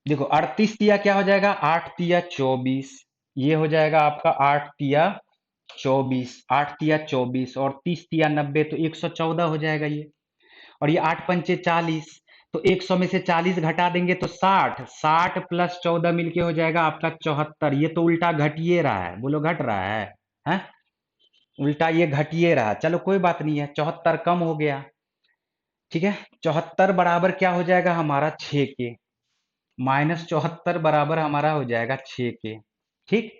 Speaker 1: देखो 38 तिया क्या हो जाएगा? 8 तिया 24, ये हो जाएगा आपका 8 तिया 24, 8 तिया 24 और 30 तिया 90, तो 114 हो जाएगा ये। और ये 8 पंचे 40, तो 100 में से 40 घटा देंगे तो 60, 60 प्लस 14 मिलके हो जाएगा आपका 74। ये तो उल्टा घटिए रहा है, बोलो घट रहा है, हैं? उल्टा ये घटिए रहा। चलो कोई बात नहीं है, 74 कम हो गया। ठीक है, 74 बराबर क्या हो जाएगा हमारा? 6 के। -74 बराबर हमारा हो जाएगा 6 के। ठीक,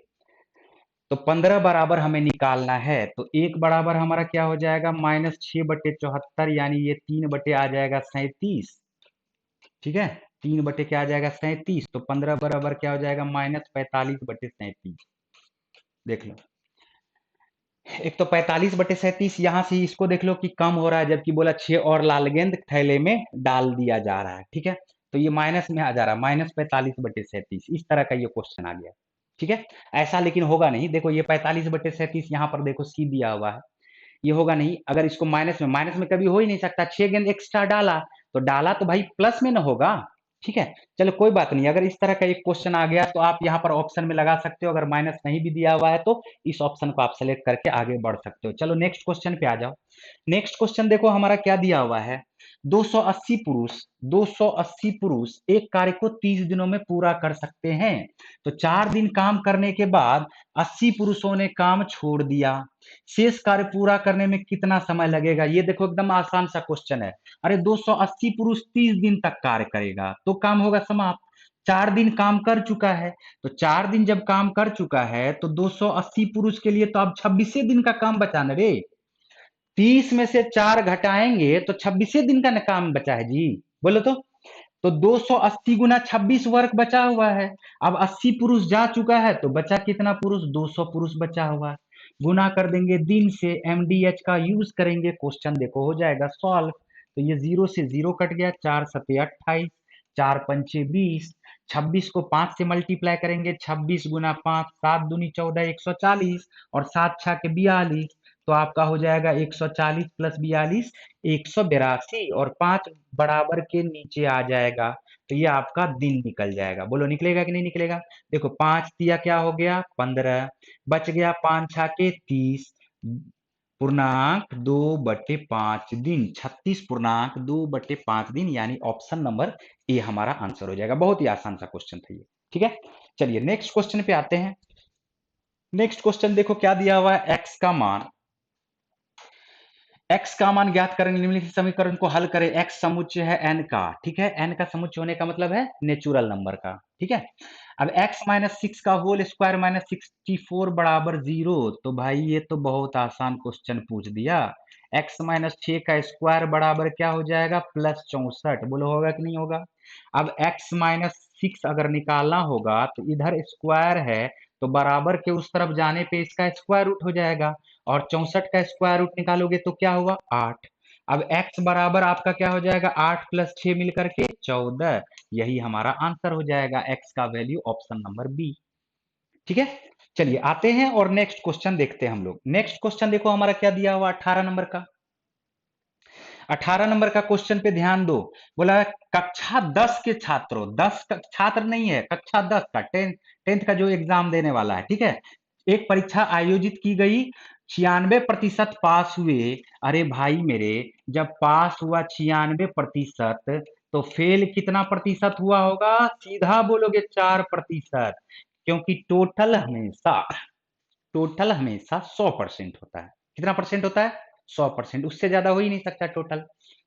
Speaker 1: तो 15 बराबर हमें निकालना है, तो एक बराबर हमारा क्या हो जाएगा? -6/74, यानी ये 3 बटे आ जाएगा 37। ठीक है, 3 बटे क्या आ जाएगा? 37। तो 15 बराबर क्या हो जाएगा? -45/37। देख लो, एक तो 45/37 यहां से इसको देख लो कि कम हो रहा है, जबकि बोला 6 और लाल गेंद थैले में डाल दिया जा रहा है। ठीक है, तो ये माइनस में आ जा रहा है, -45/37 इस तरह का ये क्वेश्चन आ गया। ठीक है, ऐसा लेकिन होगा नहीं। देखो ये 45/37 यहाँ पर देखो सी दिया हुआ है, ये होगा नहीं। अगर इसको माइनस में कभी हो ही नहीं सकता। 6 गेंद एक्स्ट्रा डाला तो भाई प्लस में ना होगा। ठीक है, चलो कोई बात नहीं। अगर इस तरह का एक क्वेश्चन आ गया तो आप यहाँ पर ऑप्शन में लगा सकते हो। अगर माइनस नहीं भी दिया हुआ है तो इस ऑप्शन को आप सेलेक्ट करके आगे बढ़ सकते हो। चलो नेक्स्ट क्वेश्चन पे आ जाओ। नेक्स्ट क्वेश्चन देखो हमारा क्या दिया हुआ है। 280 पुरुष 280 पुरुष एक कार्य को 30 दिनों में पूरा कर सकते हैं। तो 4 दिन काम करने के बाद 80 पुरुषों ने काम छोड़ दिया। शेष कार्य पूरा करने में कितना समय लगेगा? ये देखो एकदम आसान सा क्वेश्चन है। अरे 280 पुरुष 30 दिन तक कार्य करेगा तो काम होगा समाप्त। 4 दिन काम कर चुका है, तो 4 दिन जब काम कर चुका है तो 280 पुरुष के लिए तो अब 26 दिन का काम बचा ना रे। 30 में से 4 घटाएंगे तो 26 दिन का ना काम बचा है जी। बोलो तो 280 गुना 26 वर्क बचा हुआ है। अब 80 पुरुष जा चुका है तो बचा कितना पुरुष? 200 पुरुष बचा हुआ है। गुना कर देंगे दिन से, एमडीएच का यूज करेंगे, क्वेश्चन देखो हो जाएगा सॉल्व। तो ये 0 से 0 कट गया, 4 सते 28, 4 पंचे 20, 26 को 5 से मल्टीप्लाई करेंगे, 26 गुना 5, 7 दूनी 14, 140 और 7 छा के 42। तो आपका हो जाएगा 140 प्लस 42 182 और 5 बराबर के नीचे आ जाएगा। तो ये आपका दिन निकल जाएगा। बोलो निकलेगा कि नहीं निकलेगा? देखो 5 दिया क्या हो गया 15, बच गया 5 छा के 30 पूर्णांक 2/5 दिन, 36.2/5 दिन, यानी ऑप्शन नंबर ए हमारा आंसर हो जाएगा। बहुत ही आसान सा क्वेश्चन था ये। ठीक है, चलिए नेक्स्ट क्वेश्चन पे आते हैं। नेक्स्ट क्वेश्चन देखो क्या दिया हुआ है। एक्स का मान ज्ञात करें, निम्नलिखित समीकरण को हल करें। एक्स समुच्चय है एन का। ठीक है, एन का समुच्चय होने का मतलब है नेचुरल नंबर का। ठीक है, अब x-6 का होल स्क्वायर -64 बराबर 0। तो भाई ये तो बहुत आसान क्वेश्चन पूछ दिया। x-6 का स्क्वायर बराबर क्या हो जाएगा? +64। बोलो होगा कि नहीं होगा? अब x-6 अगर निकालना होगा तो इधर स्क्वायर है तो बराबर के उस तरफ जाने पे इसका स्क्वायर रूट हो जाएगा, और 64 का स्क्वायर रूट निकालोगे तो क्या हुआ? 8। अब x बराबर आपका क्या हो जाएगा? 8 + 6 मिलकर के 14। यही हमारा आंसर हो जाएगा, x का वैल्यू ऑप्शन नंबर बी। ठीक है, चलिए आते हैं और नेक्स्ट क्वेश्चन देखते हैं हम लोग। नेक्स्ट क्वेश्चन देखो हमारा क्या दिया हुआ 18 नंबर का। 18 नंबर का क्वेश्चन पे ध्यान दो। बोला है कक्षा 10 के छात्रों, 10 का छात्र नहीं है, कक्षा 10 का, टेंथ का जो एग्जाम देने वाला है। ठीक है, एक परीक्षा आयोजित की गई, 96% पास हुए। अरे भाई मेरे, जब पास हुआ 96% तो फेल कितना प्रतिशत हुआ होगा? सीधा बोलोगे 4%, क्योंकि टोटल हमेशा 100% होता है। कितना परसेंट होता है? 100%, उससे ज्यादा हो ही नहीं सकता टोटल।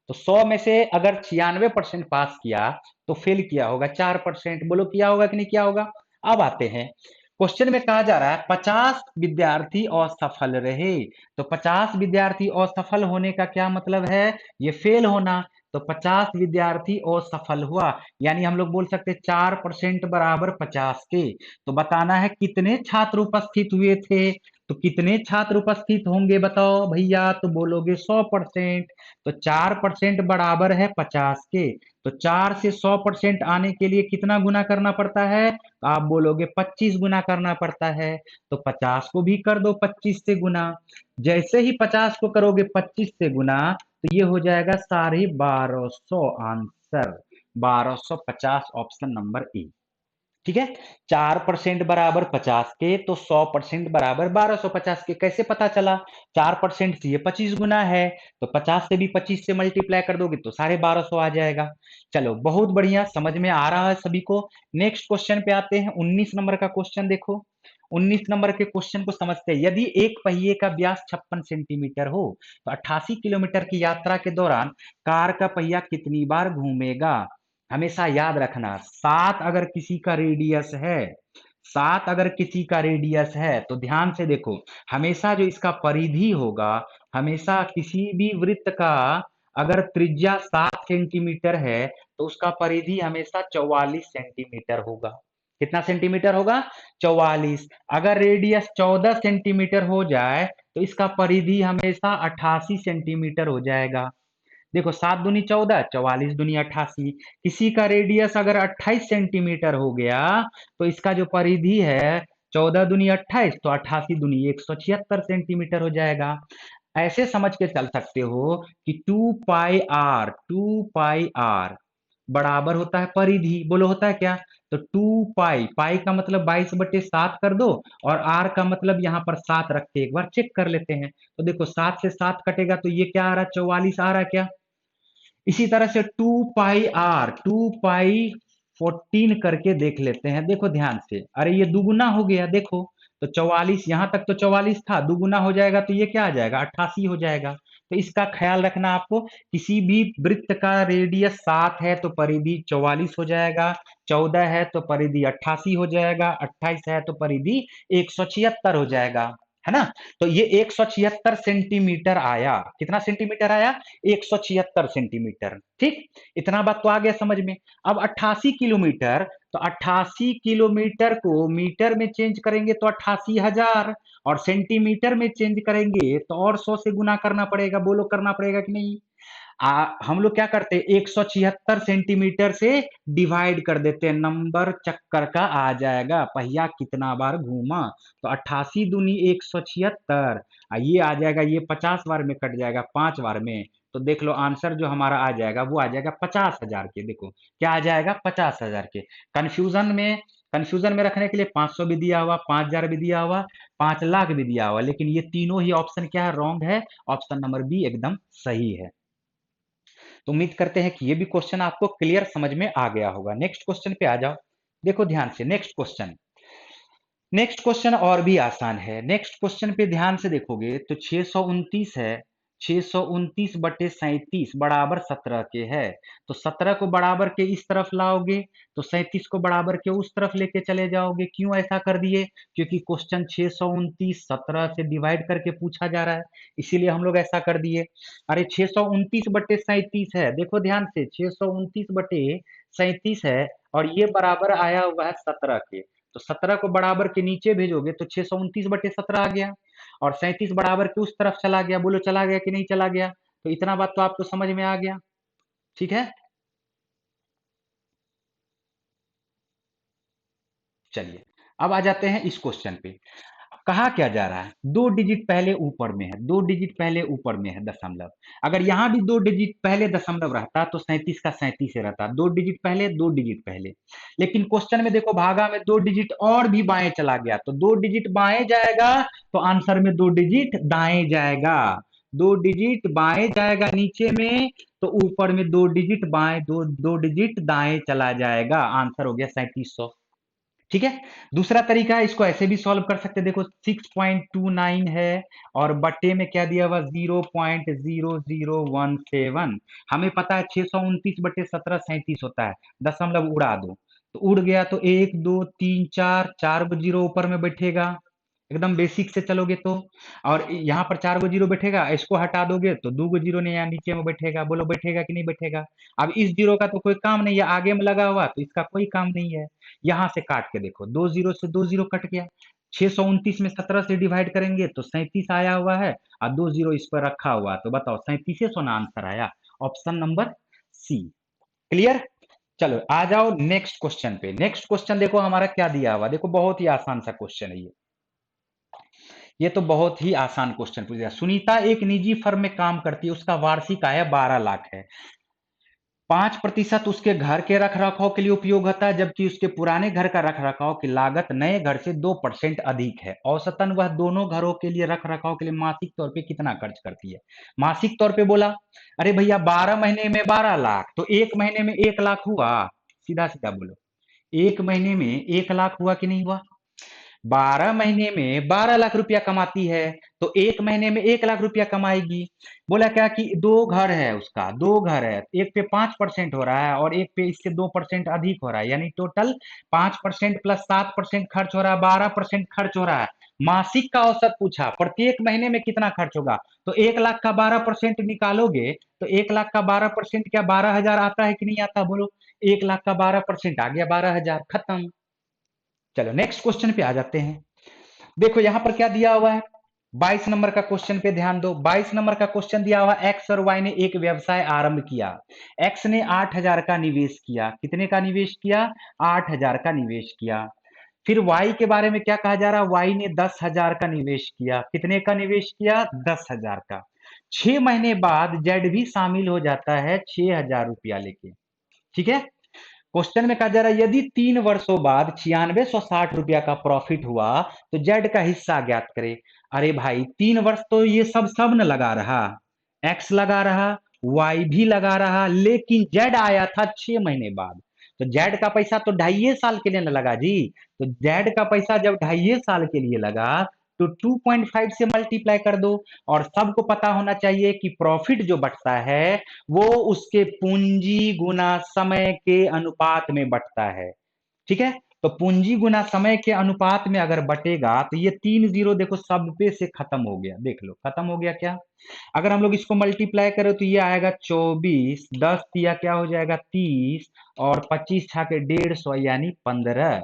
Speaker 1: तो 100 में से अगर 96% पास किया तो फेल किया होगा 4%। बोलो किया होगा कि नहीं किया होगा? अब आते हैं, क्वेश्चन में कहा जा रहा है 50 विद्यार्थी असफल रहे। तो 50 विद्यार्थी असफल होने का क्या मतलब है? ये फेल होना। तो 50 विद्यार्थी असफल हुआ, यानी हम लोग बोल सकते 4% बराबर 50 के। तो बताना है कितने छात्र उपस्थित हुए थे। तो कितने छात्र उपस्थित होंगे बताओ भैया? तो बोलोगे 100%। तो 4% बराबर है 50 के। तो 4 से 100% आने के लिए कितना गुना करना पड़ता है? तो आप बोलोगे 25 गुना करना पड़ता है। तो 50 को भी कर दो 25 से गुना। जैसे ही 50 को करोगे 25 से गुना तो ये हो जाएगा 1250 आंसर। 1250 option number A. ठीक है, 4% बराबर 50 के, तो 100% बराबर 1250 के। कैसे पता चला? 4% से ये 25 गुना है, तो 50 से भी 25 से मल्टीप्लाई कर दोगे तो 1250 आ जाएगा। चलो बहुत बढ़िया, समझ में आ रहा है सभी को। नेक्स्ट क्वेश्चन पे आते हैं। 19 नंबर का क्वेश्चन देखो। 19 नंबर के क्वेश्चन को समझते हैं। यदि एक पहिए का व्यास 56 सेंटीमीटर हो तो 88 किलोमीटर की यात्रा के दौरान कार का पहिया कितनी बार घूमेगा? हमेशा याद रखना, 7 अगर किसी का रेडियस है, 7 अगर किसी का रेडियस है तो ध्यान से देखो, हमेशा जो इसका परिधि होगा, हमेशा किसी भी वृत्त का अगर त्रिज्या 7 सेंटीमीटर है तो उसका परिधि हमेशा 44 सेंटीमीटर होगा। कितना सेंटीमीटर होगा? 44। अगर रेडियस 14 सेंटीमीटर हो जाए तो इसका परिधि हमेशा 88 सेंटीमीटर हो जाएगा। देखो 7 दूनी 14, 44 दूनी 88। किसी का रेडियस अगर 28 सेंटीमीटर हो गया तो इसका जो परिधि है 14 दूनी 28, तो 88 दूनी 176 सेंटीमीटर हो जाएगा। ऐसे समझ के चल सकते हो कि 2 पाई आर बराबर होता है परिधि। बोलो होता है क्या? तो 2 पाई, पाई का मतलब 22/7 कर दो, और आर का मतलब यहाँ पर 7 रख के एक बार चेक कर लेते हैं। तो देखो 7 से 7 कटेगा तो ये क्या आ रहा है? 44 आ रहा है क्या? इसी तरह से 2 पाई 14 करके देख लेते हैं। देखो ध्यान से, अरे ये दुगुना हो गया देखो। तो 44, यहां तक तो 44 था, दुगुना हो जाएगा तो ये क्या आ जाएगा? 88 हो जाएगा। तो इसका ख्याल रखना आपको, किसी भी वृत्त का रेडियस 7 है तो परिधि 44 हो जाएगा, 14 है तो परिधि 88 हो जाएगा, 28 है तो परिधि 176 हो जाएगा, है ना? तो ये 176 सेंटीमीटर आया। कितना सेंटीमीटर आया? 176 सेंटीमीटर। ठीक, इतना बात तो आ गया समझ में। अब 88 किलोमीटर, तो 88 किलोमीटर को मीटर में चेंज करेंगे तो 88,000, और सेंटीमीटर में चेंज करेंगे तो और 100 से गुना करना पड़ेगा। बोलो करना पड़ेगा कि नहीं? हम लोग क्या करते हैं, 176 सेंटीमीटर से डिवाइड कर देते हैं, नंबर चक्कर का आ जाएगा, पहिया कितना बार घूमा। तो 88 दूनी 176, ये आ जाएगा, ये 50 बार में कट जाएगा, 5 बार में। तो देख लो आंसर जो हमारा आ जाएगा वो आ जाएगा 50,000 के। देखो क्या आ जाएगा? 50,000 के। कंफ्यूजन में रखने के लिए 500 भी दिया हुआ, 5,000 भी दिया हुआ, 5 लाख भी दिया हुआ, लेकिन ये तीनों ही ऑप्शन क्या है? रॉन्ग है। ऑप्शन नंबर बी एकदम सही है। तो उम्मीद करते हैं कि ये भी क्वेश्चन आपको क्लियर समझ में आ गया होगा। नेक्स्ट क्वेश्चन पे आ जाओ। देखो ध्यान से, नेक्स्ट क्वेश्चन और भी आसान है। नेक्स्ट क्वेश्चन पे ध्यान से देखोगे तो 629 है, 629/37 बराबर 17 के है। तो 17 को बराबर के इस तरफ लाओगे तो 37 को बराबर के उस तरफ लेके चले जाओगे। क्यों ऐसा कर दिए? क्योंकि क्वेश्चन 629 17 से डिवाइड करके पूछा जा रहा है, इसीलिए हम लोग ऐसा कर दिए। अरे 629/37 है, देखो ध्यान से, 629/37 है, और ये बराबर आया हुआ है 17 के। तो 17 को बराबर के नीचे भेजोगे तो 629/17 आ गया, और 37 बराबर के उस तरफ चला गया। बोलो चला गया कि नहीं चला गया? तो इतना बात तो आपको समझ में आ गया। ठीक है, चलिए अब आ जाते हैं इस क्वेश्चन पे। कहा क्या जा रहा है? 2 डिजिट पहले ऊपर में है, 2 डिजिट पहले ऊपर में है दशमलव। अगर यहां भी 2 डिजिट पहले दशमलव रहता तो 37 का 37 से रहता, 2 डिजिट पहले, 2 डिजिट पहले। लेकिन क्वेश्चन में देखो भागा में 2 डिजिट और भी बाएं चला गया, तो 2 डिजिट बाएं जाएगा तो आंसर में 2 डिजिट दाएं जाएगा। 2 डिजिट बाएं जाएगा नीचे में, तो ऊपर में 2 डिजिट बाएं, 2 डिजिट दाएं चला जाएगा। आंसर हो गया 3700। ठीक है। दूसरा तरीका है, इसको ऐसे भी सॉल्व कर सकते हैं। देखो 6.29 है, और बट्टे में क्या दिया हुआ? 0.0017। हमें पता है 629/17 37 होता है, दशमलव उड़ा दो तो उड़ गया, तो 1 2 3 4, 4 गो जीरो ऊपर में बैठेगा, एकदम बेसिक से चलोगे तो। और यहाँ पर 4 गो जीरो बैठेगा, इसको हटा दोगे तो 2 गो जीरो ने यहाँ नीचे में बैठेगा। बोलो बैठेगा कि नहीं बैठेगा? अब इस जीरो का तो कोई काम नहीं है, आगे में लगा हुआ तो इसका कोई काम नहीं है। यहां से काट के देखो, 2 जीरो से 2 जीरो कट गया। 629 में 17 से डिवाइड करेंगे तो 37 आया हुआ है, और 2 जीरो इस पर रखा हुआ है, तो बताओ 37 सो ना आंसर आया। Option number C. क्लियर? चलो आ जाओ नेक्स्ट क्वेश्चन पे। नेक्स्ट क्वेश्चन देखो हमारा क्या दिया हुआ, देखो बहुत ही आसान सा क्वेश्चन है ये तो बहुत ही आसान क्वेश्चन पूछ दिया। सुनीता एक निजी फर्म में काम करती है, उसका वार्षिक आय 12 लाख है। 5% उसके घर के रख रखाव के लिए उपयोग होता है, जबकि उसके पुराने घर का रख रखाव की लागत नए घर से 2% अधिक है। औसतन वह दोनों घरों के लिए रख रखाव के लिए मासिक तौर पे कितना खर्च करती है? मासिक तौर पे बोला, अरे भैया 12 महीने में 12 लाख, तो 1 महीने में 1 लाख हुआ। सीधा सीधा बोलो, 1 महीने में 1 लाख हुआ कि नहीं हुआ? 12 महीने में 12 लाख रुपया कमाती है, तो 1 महीने में 1 लाख रुपया कमाएगी। बोला क्या कि 2 घर है, उसका 2 घर है, एक पे 5% हो रहा है और एक पे इससे 2% अधिक हो रहा है, यानी टोटल 5% प्लस 7% खर्च हो रहा है, 12% खर्च हो रहा है। मासिक का औसत पूछा, प्रत्येक महीने में कितना खर्च होगा? तो 1 लाख का 12% निकालोगे तो 1 लाख का 12% क्या 12,000 आता है कि नहीं आता? बोलो, 1 लाख का 12% आ गया 12,000, खत्म। चलो नेक्स्ट क्वेश्चन पे आ जाते हैं। देखो यहां पर क्या दिया हुआ है, 22 नंबर का क्वेश्चन पे ध्यान दो। 22 नंबर का क्वेश्चन दिया हुआ, एक्स और वाई ने एक व्यवसाय आरंभ किया। एक्स ने 8,000 का निवेश किया। कितने का निवेश किया? 8,000 का निवेश किया। फिर वाई के बारे में क्या कहा जा रहा है, वाई ने 10,000 का निवेश किया। कितने का निवेश किया? 10,000 का। 6 महीने बाद जेड भी शामिल हो जाता है 6,000 रुपया लेके। ठीक है, क्वेश्चन में कहा जा रहा है यदि 3 वर्षों बाद 9660 रुपया का प्रॉफिट हुआ तो जेड का हिस्सा ज्ञात करे। अरे भाई 3 वर्ष तो ये सब न लगा रहा, एक्स लगा रहा, वाई भी लगा रहा, लेकिन जेड आया था 6 महीने बाद। तो जेड का पैसा तो 2.5 साल के लिए न लगा जी। तो जेड का पैसा जब 2.5 साल के लिए लगा तो 2.5 से मल्टीप्लाई कर दो। और सबको पता होना चाहिए कि प्रॉफिट जो बढ़ता है वो उसके पूंजी गुना समय के अनुपात में बढ़ता है। ठीक है, तो पूंजी गुना समय के अनुपात में अगर बटेगा तो ये 3 जीरो देखो सब पे से खत्म हो गया। देख लो खत्म हो गया क्या? अगर हम लोग इसको मल्टीप्लाई करें तो ये आएगा 24, 10 दिया क्या हो जाएगा 30, और 25 छा के 150 यानी 15।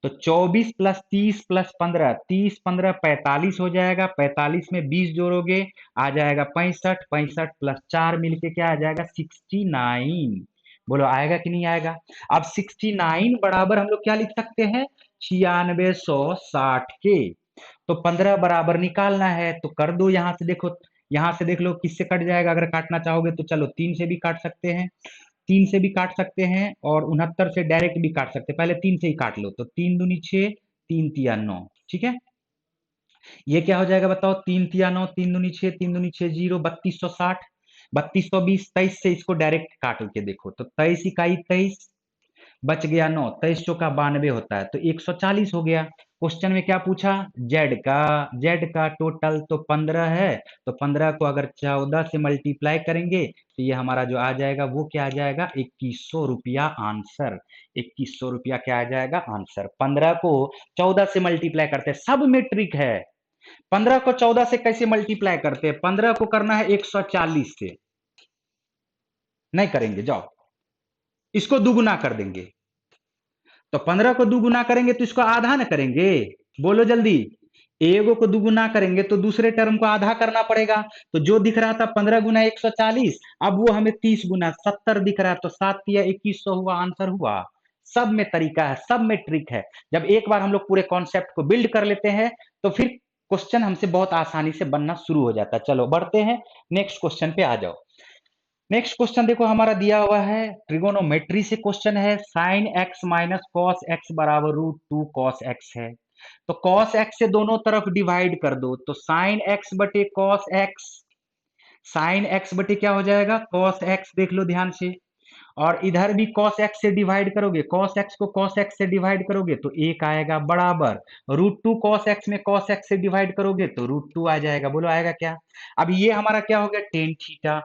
Speaker 1: तो 24 प्लस 30 प्लस 15, 30 15 45 हो जाएगा। 45 में 20 जोड़ोगे आ जाएगा 65, 65 प्लस 4 मिलके क्या आ जाएगा 69। बोलो आएगा कि नहीं आएगा? अब 69 बराबर हम लोग क्या लिख सकते हैं, 9660 के। तो 15 बराबर निकालना है तो कर दो। यहां से देखो, यहां से देख लो किससे कट जाएगा। अगर काटना चाहोगे तो चलो 3 से भी काट सकते हैं, 3 से भी काट सकते हैं, और 69 से डायरेक्ट भी काट सकते हैं। पहले 3 से ही काट लो, तो 3 दूनी 6, 3 तिया 9। ठीक है, ये क्या हो जाएगा बताओ, 3 तिया 9, 3 दूनी 6, 3 दूनी 6 0, 3260, 3220। 23 से इसको डायरेक्ट काट के देखो तो 23 इकाई 23, बच गया 9, 23 चौका 92 होता है, तो 140 हो गया। क्वेश्चन में क्या पूछा, जेड का टोटल तो 15 है। तो 15 को अगर 14 से मल्टीप्लाई करेंगे तो ये हमारा जो आ जाएगा वो क्या आ जाएगा 2100 रुपया आंसर। 2100 रुपया क्या आ जाएगा आंसर। 15 को 14 से मल्टीप्लाई करते हैं, सब में ट्रिक है। 15 को 14 से कैसे मल्टीप्लाई करते हैं, 15 को करना है 140 से। नहीं करेंगे, जाओ इसको दुगुना कर देंगे। तो 15 को दुगुना करेंगे तो इसको आधा ना करेंगे, बोलो जल्दी। एगो को दुगुना करेंगे तो दूसरे टर्म को आधा करना पड़ेगा। तो जो दिख रहा था 15 गुना 140, अब वो हमें 30 गुना 70 दिख रहा है, तो 7 या 2100 हुआ, आंसर हुआ। सब में तरीका है, सब में ट्रिक है। जब एक बार हम लोग पूरे कॉन्सेप्ट को बिल्ड कर लेते हैं तो फिर क्वेश्चन हमसे बहुत आसानी से बनना शुरू हो जाता है। चलो बढ़ते हैं, नेक्स्ट क्वेश्चन पे आ जाओ। नेक्स्ट क्वेश्चन देखो हमारा दिया हुआ है, ट्रिगोनोमेट्री से क्वेश्चन है। Sine x minus cos x बराबर √2 कॉस एक्स है। तो कॉस एक्स से दोनों तरफ डिवाइड कर दो, तो साइन एक्स बटे कॉस एक्स, साइन एक्स बटे क्या हो जाएगा कॉस एक्स, देख लो ध्यान से। और इधर भी कॉस एक्स से डिवाइड करोगे, कॉस एक्स को कॉस एक्स से डिवाइड करोगे तो एक आएगा बराबर √2 कॉस एक्स में कॉस एक्स से डिवाइड करोगे तो √2 आ जाएगा। बोलो आएगा क्या? अब ये हमारा क्या हो गया टेन थीटा।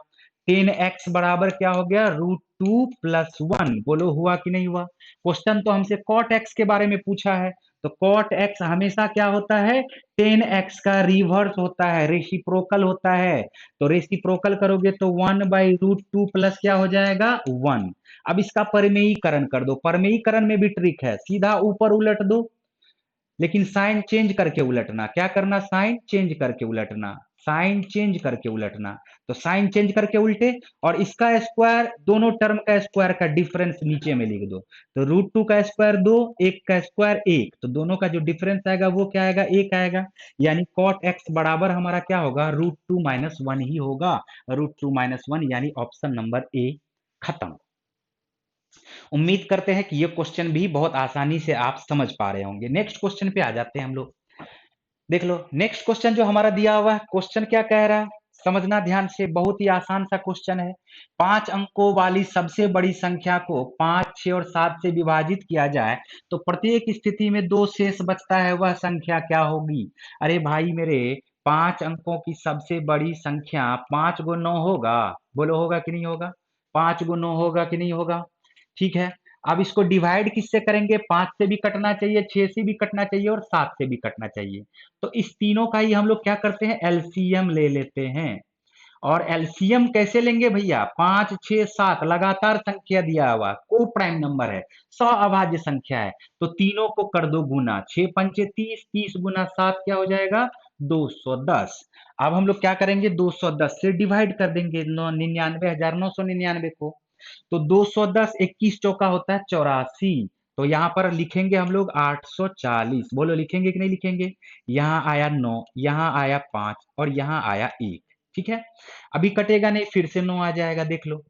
Speaker 1: टेन एक्स बराबर क्या हो गया √2 प्लस 1। बोलो हुआ कि नहीं हुआ? क्वेश्चन तो हमसे कॉट एक्स के बारे में पूछा है, तो कॉट एक्स हमेशा क्या होता है, टेन एक्स का रिवर्स होता है, रेसिप्रोकल होता है। तो रेसिप्रोकल करोगे तो 1/√2 प्लस क्या हो जाएगा 1। अब इसका परमेयीकरण कर दो, परमेयीकरण में भी ट्रिक है, सीधा ऊपर उलट दो, लेकिन साइन चेंज करके उलटना। क्या करना, साइन चेंज करके उलटना, साइन चेंज करके उलटना। तो साइन चेंज करके उल्टे, और इसका स्क्वायर, दोनों टर्म का स्क्वायर का डिफरेंस नीचे में लिख दो। तो √2 का स्क्वायर 2, 1 का स्क्वायर 1, तो दोनों का जो डिफरेंस आएगा वो क्या आएगा 1 आएगा। यानी कॉट एक्स बराबर हमारा क्या होगा √2 माइनस 1 ही होगा। √2 माइनस 1 यानी ऑप्शन नंबर ए खत्म। उम्मीद करते हैं कि ये क्वेश्चन भी बहुत आसानी से आप समझ पा रहे होंगे। नेक्स्ट क्वेश्चन पे आ जाते हैं हम लोग। देख लो नेक्स्ट क्वेश्चन जो हमारा दिया हुआ है, क्वेश्चन क्या कह रहा है, समझना ध्यान से, बहुत ही आसान सा क्वेश्चन है। 5 अंकों वाली सबसे बड़ी संख्या को 5, 6 और 7 से विभाजित किया जाए तो प्रत्येक स्थिति में 2 शेष बचता है, वह संख्या क्या होगी? अरे भाई मेरे, 5 अंकों की सबसे बड़ी संख्या 5 × 9 होगा। बोलो होगा कि नहीं होगा? 5 × 9 होगा कि नहीं होगा? ठीक है, अब इसको डिवाइड किससे करेंगे, 5 से भी कटना चाहिए, 6 से भी कटना चाहिए, और 7 से भी कटना चाहिए। तो इस तीनों का ही हम लोग क्या करते हैं एलसीएम ले लेते हैं। और एलसीएम कैसे लेंगे भैया, 5 6 7 लगातार संख्या दिया हुआ, को प्राइम नंबर है, अभाज्य संख्या है, तो तीनों को कर दो गुना, 6 पंचे 30, 30 गुना 7 क्या हो जाएगा 210। अब हम लोग क्या करेंगे, 210 से डिवाइड कर देंगे 99,999 को, तो 210 21 चौका होता है 84, तो यहां पर लिखेंगे हम लोग 840। बोलो लिखेंगे कि नहीं लिखेंगे, यहाँ आया 9, यहाँ आया 5 और यहाँ आया 1। ठीक है, अभी कटेगा नहीं, फिर से 9 आ जाएगा, देख लो।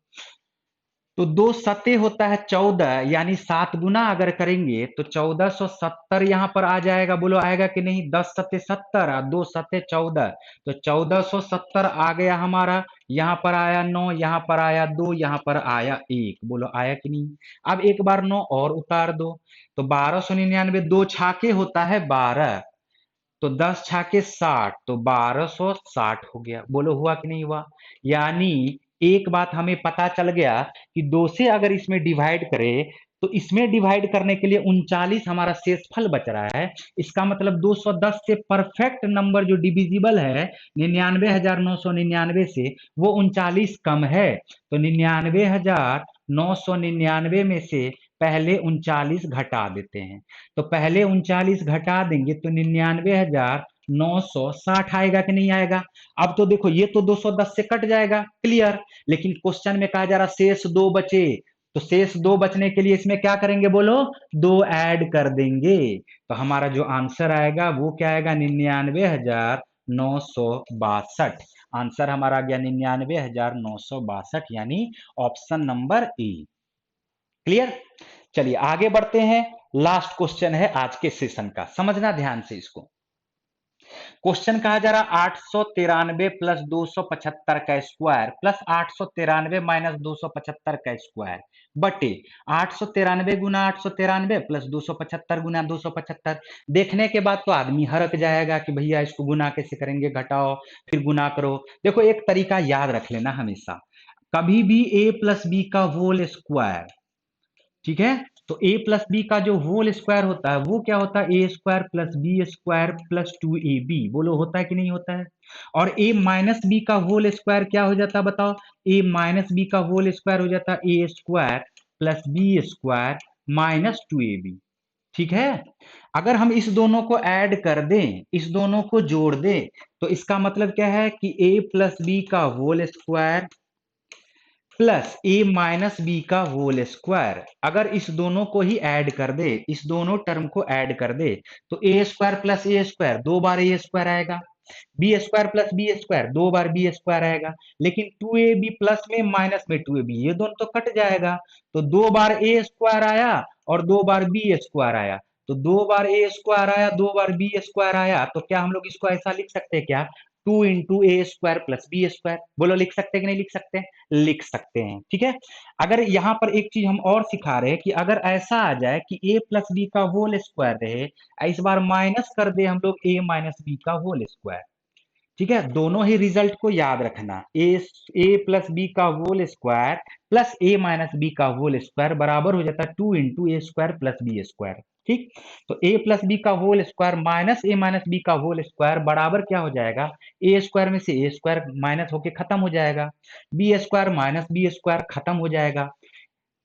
Speaker 1: तो 2 सते होता है 14, यानी 7 गुना अगर करेंगे तो 1470 यहां पर आ जाएगा। बोलो आएगा कि नहीं, 10 सते 70 और 2 सते 14, तो 1470 आ गया हमारा। यहाँ पर आया 9, यहाँ पर आया 2, यहाँ पर आया 1। बोलो आया कि नहीं। अब एक बार 9 और उतार दो, तो 1299, 2 छाके होता है 12, तो 10 छाके 60, तो 1260 हो गया। बोलो हुआ कि नहीं हुआ। यानी एक बात हमें पता चल गया कि 2 से अगर इसमें डिवाइड करें तो इसमें डिवाइड करने के लिए 39 हमारा शेषफल बच रहा है। इसका मतलब 210 से परफेक्ट नंबर जो डिविजिबल है 99,999 से, वो 39 कम है। तो 99,999 में से पहले 39 घटा देते हैं, तो पहले 39 घटा देंगे तो 99,960 आएगा कि नहीं आएगा। अब तो देखो ये तो 210 से कट जाएगा, क्लियर। लेकिन क्वेश्चन में कहा जा रहा शेष 2 बचे, तो शेष 2 बचने के लिए इसमें क्या करेंगे, बोलो 2 ऐड कर देंगे, तो हमारा जो आंसर आएगा वो क्या आएगा, 99,962। आंसर हमारा आ गया 99,962, यानी ऑप्शन नंबर ए। क्लियर। चलिए आगे बढ़ते हैं, लास्ट क्वेश्चन है आज के सेशन का, समझना ध्यान से इसको। क्वेश्चन कहा जा रहा 893 प्लस 275 का स्क्वायर प्लस 893 माइनस 275 का स्क्वायर बटे 893 गुना 893 प्लस 275 गुना 275। देखने के बाद तो आदमी हरक जाएगा कि भैया इसको गुना कैसे करेंगे, घटाओ फिर गुना करो। देखो एक तरीका याद रख लेना हमेशा, कभी भी a प्लस बी का होल स्क्वायर, ठीक है, तो a प्लस बी का जो होल स्क्वायर होता है वो क्या होता है, A square plus B square plus 2ab। बोलो होता है कि नहीं होता है। और a माइनस बी का होल स्क्वायर क्या हो जाता है बताओ, a माइनस बी का होल स्क्वायर हो जाता है A square plus B square minus 2ab। ठीक है, अगर हम इस दोनों को ऐड कर दें, इस दोनों को जोड़ दें, तो इसका मतलब क्या है कि a प्लस बी का whole square plus A minus B का होल स्क्वायर, अगर इस दोनों को ही ऐड कर दे, इस दोनों टर्म को ऐड कर दे, तो A square plus A square 2 बार ए स्क्वायर आएगा, B square plus B square 2 बार बी स्क्वायर आएगा। लेकिन 2ab प्लस में माइनस में 2ab, ये दोनों तो कट जाएगा, तो 2 बार ए स्क्वायर आया और 2 बार बी स्क्वायर आया, तो 2 बार ए स्क्वायर आया 2 बार बी स्क्वायर आया, तो क्या हम लोग इसको ऐसा लिख सकते हैं क्या, 2 into A square plus B square. बोलो लिख सकते हैं कि नहीं लिख सकते, लिख सकते हैं। ठीक है, अगर यहां पर एक चीज हम और सिखा रहे हैं कि अगर ऐसा आ जाए कि a प्लस बी का होल स्क्वायर रहे, इस बार माइनस कर दे हम लोग a माइनस बी का होल स्क्वायर, ठीक है, दोनों ही रिजल्ट को याद रखना, ए प्लस बी का whole square plus A minus B का होल स्क्वायर बराबर हो जाता है 2 into A square plus B square. ठीक, तो ए प्लस बी का होल स्क्वायर माइनस ए माइनस बी का होल स्क्वायर बराबर क्या हो जाएगा, ए स्क्वायर में से ए स्क्वायर माइनस होके खत्म हो जाएगा, B square minus B square खत्म हो जाएगा,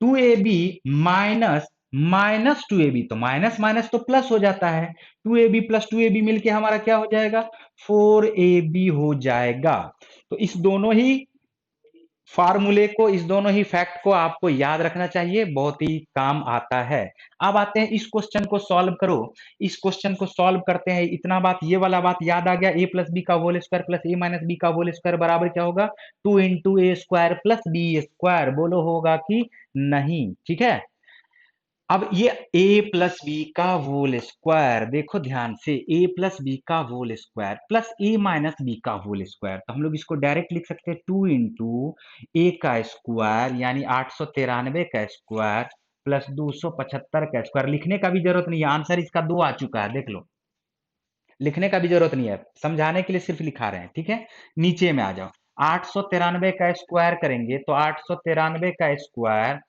Speaker 1: 2ab माइनस माइनस 2ab, तो माइनस माइनस तो प्लस हो जाता है, 2ab प्लस 2ab मिलके हमारा क्या हो जाएगा, 4ab हो जाएगा। तो इस दोनों ही फार्मूले को, इस दोनों ही फैक्ट को आपको याद रखना चाहिए, बहुत ही काम आता है। अब आते हैं इस क्वेश्चन को सॉल्व करो। इस क्वेश्चन को सॉल्व करते हैं, इतना बात, ये वाला बात याद आ गया, ए प्लस बी का whole square plus A minus B का होल स्क्वायर बराबर क्या होगा, 2 into A square plus B square. बोलो होगा कि नहीं। ठीक है, अब ये a प्लस बी का होल स्क्वायर, देखो ध्यान से, a प्लस बी का whole square plus a minus B का होल स्क्वायर, तो हम लोग इसको डायरेक्ट लिख सकते हैं 2 इंटू ए का स्क्वायर यानी 893 का स्क्वायर प्लस 275 का स्क्वायर। लिखने का भी जरूरत नहीं है, आंसर इसका 2 आ चुका है, देख लो, लिखने का भी जरूरत नहीं है, समझाने के लिए सिर्फ लिखा रहे हैं। ठीक है, नीचे में आ जाओ, 893 का स्क्वायर करेंगे तो 893 का स्क्वायर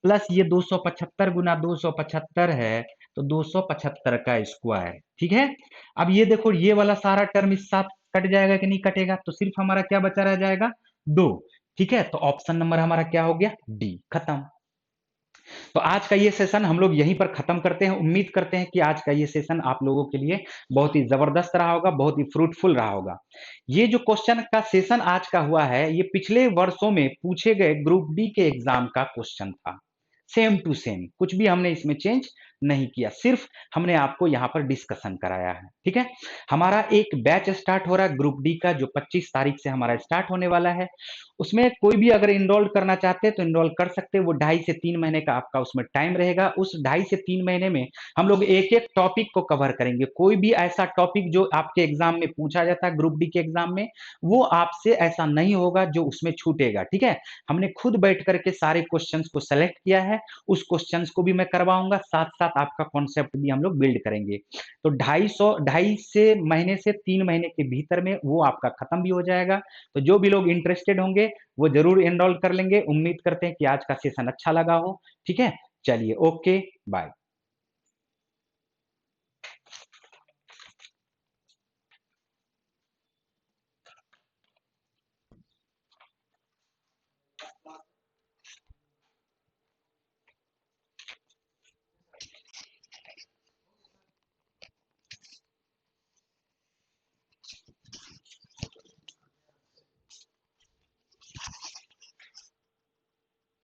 Speaker 1: प्लस ये 275 गुना 275 है, तो 275 का स्क्वायर। ठीक है, अब ये देखो, ये वाला सारा टर्म इस साथ कट जाएगा कि नहीं कटेगा, तो सिर्फ हमारा क्या बचा रह जाएगा, 2। ठीक है, तो ऑप्शन नंबर हमारा क्या हो गया? डी, खत्म। तो आज का ये सेशन हम लोग यहीं पर खत्म करते हैं। उम्मीद करते हैं कि आज का ये सेशन आप लोगों के लिए बहुत ही जबरदस्त रहा होगा, बहुत ही फ्रूटफुल रहा होगा। ये जो क्वेश्चन का सेशन आज का हुआ है, ये पिछले वर्षों में पूछे गए ग्रुप डी के एग्जाम का क्वेश्चन था, सेम टू सेम। कुछ भी हमने इसमें चेंज नहीं किया, सिर्फ हमने आपको यहाँ पर डिस्कशन कराया है। ठीक है, हमारा एक बैच स्टार्ट हो रहा है ग्रुप डी का, जो 25 तारीख से हमारा स्टार्ट होने वाला है। उसमें कोई भी अगर इनरोल करना चाहते हैं तो इनरोल कर सकते हैं। वो 2.5 से 3 महीने का आपका उसमें टाइम रहेगा। उस 2.5 से 3 महीने में हम लोग एक एक टॉपिक को कवर करेंगे। कोई भी ऐसा टॉपिक जो आपके एग्जाम में पूछा जाता है ग्रुप डी के एग्जाम में, वो आपसे ऐसा नहीं होगा जो उसमें छूटेगा। ठीक है, हमने खुद बैठ करके सारे क्वेश्चंस को सेलेक्ट किया है, उस क्वेश्चंस को भी मैं करवाऊंगा, साथ साथ आपका कॉन्सेप्ट भी हम लोग बिल्ड करेंगे। तो 2.5 से महीने से 3 महीने के भीतर में वो आपका खत्म भी हो जाएगा। तो जो भी लोग इंटरेस्टेड होंगे वो जरूर एनरोल कर लेंगे। उम्मीद करते हैं कि आज का सेशन अच्छा लगा हो। ठीक है, चलिए, ओके, बाय।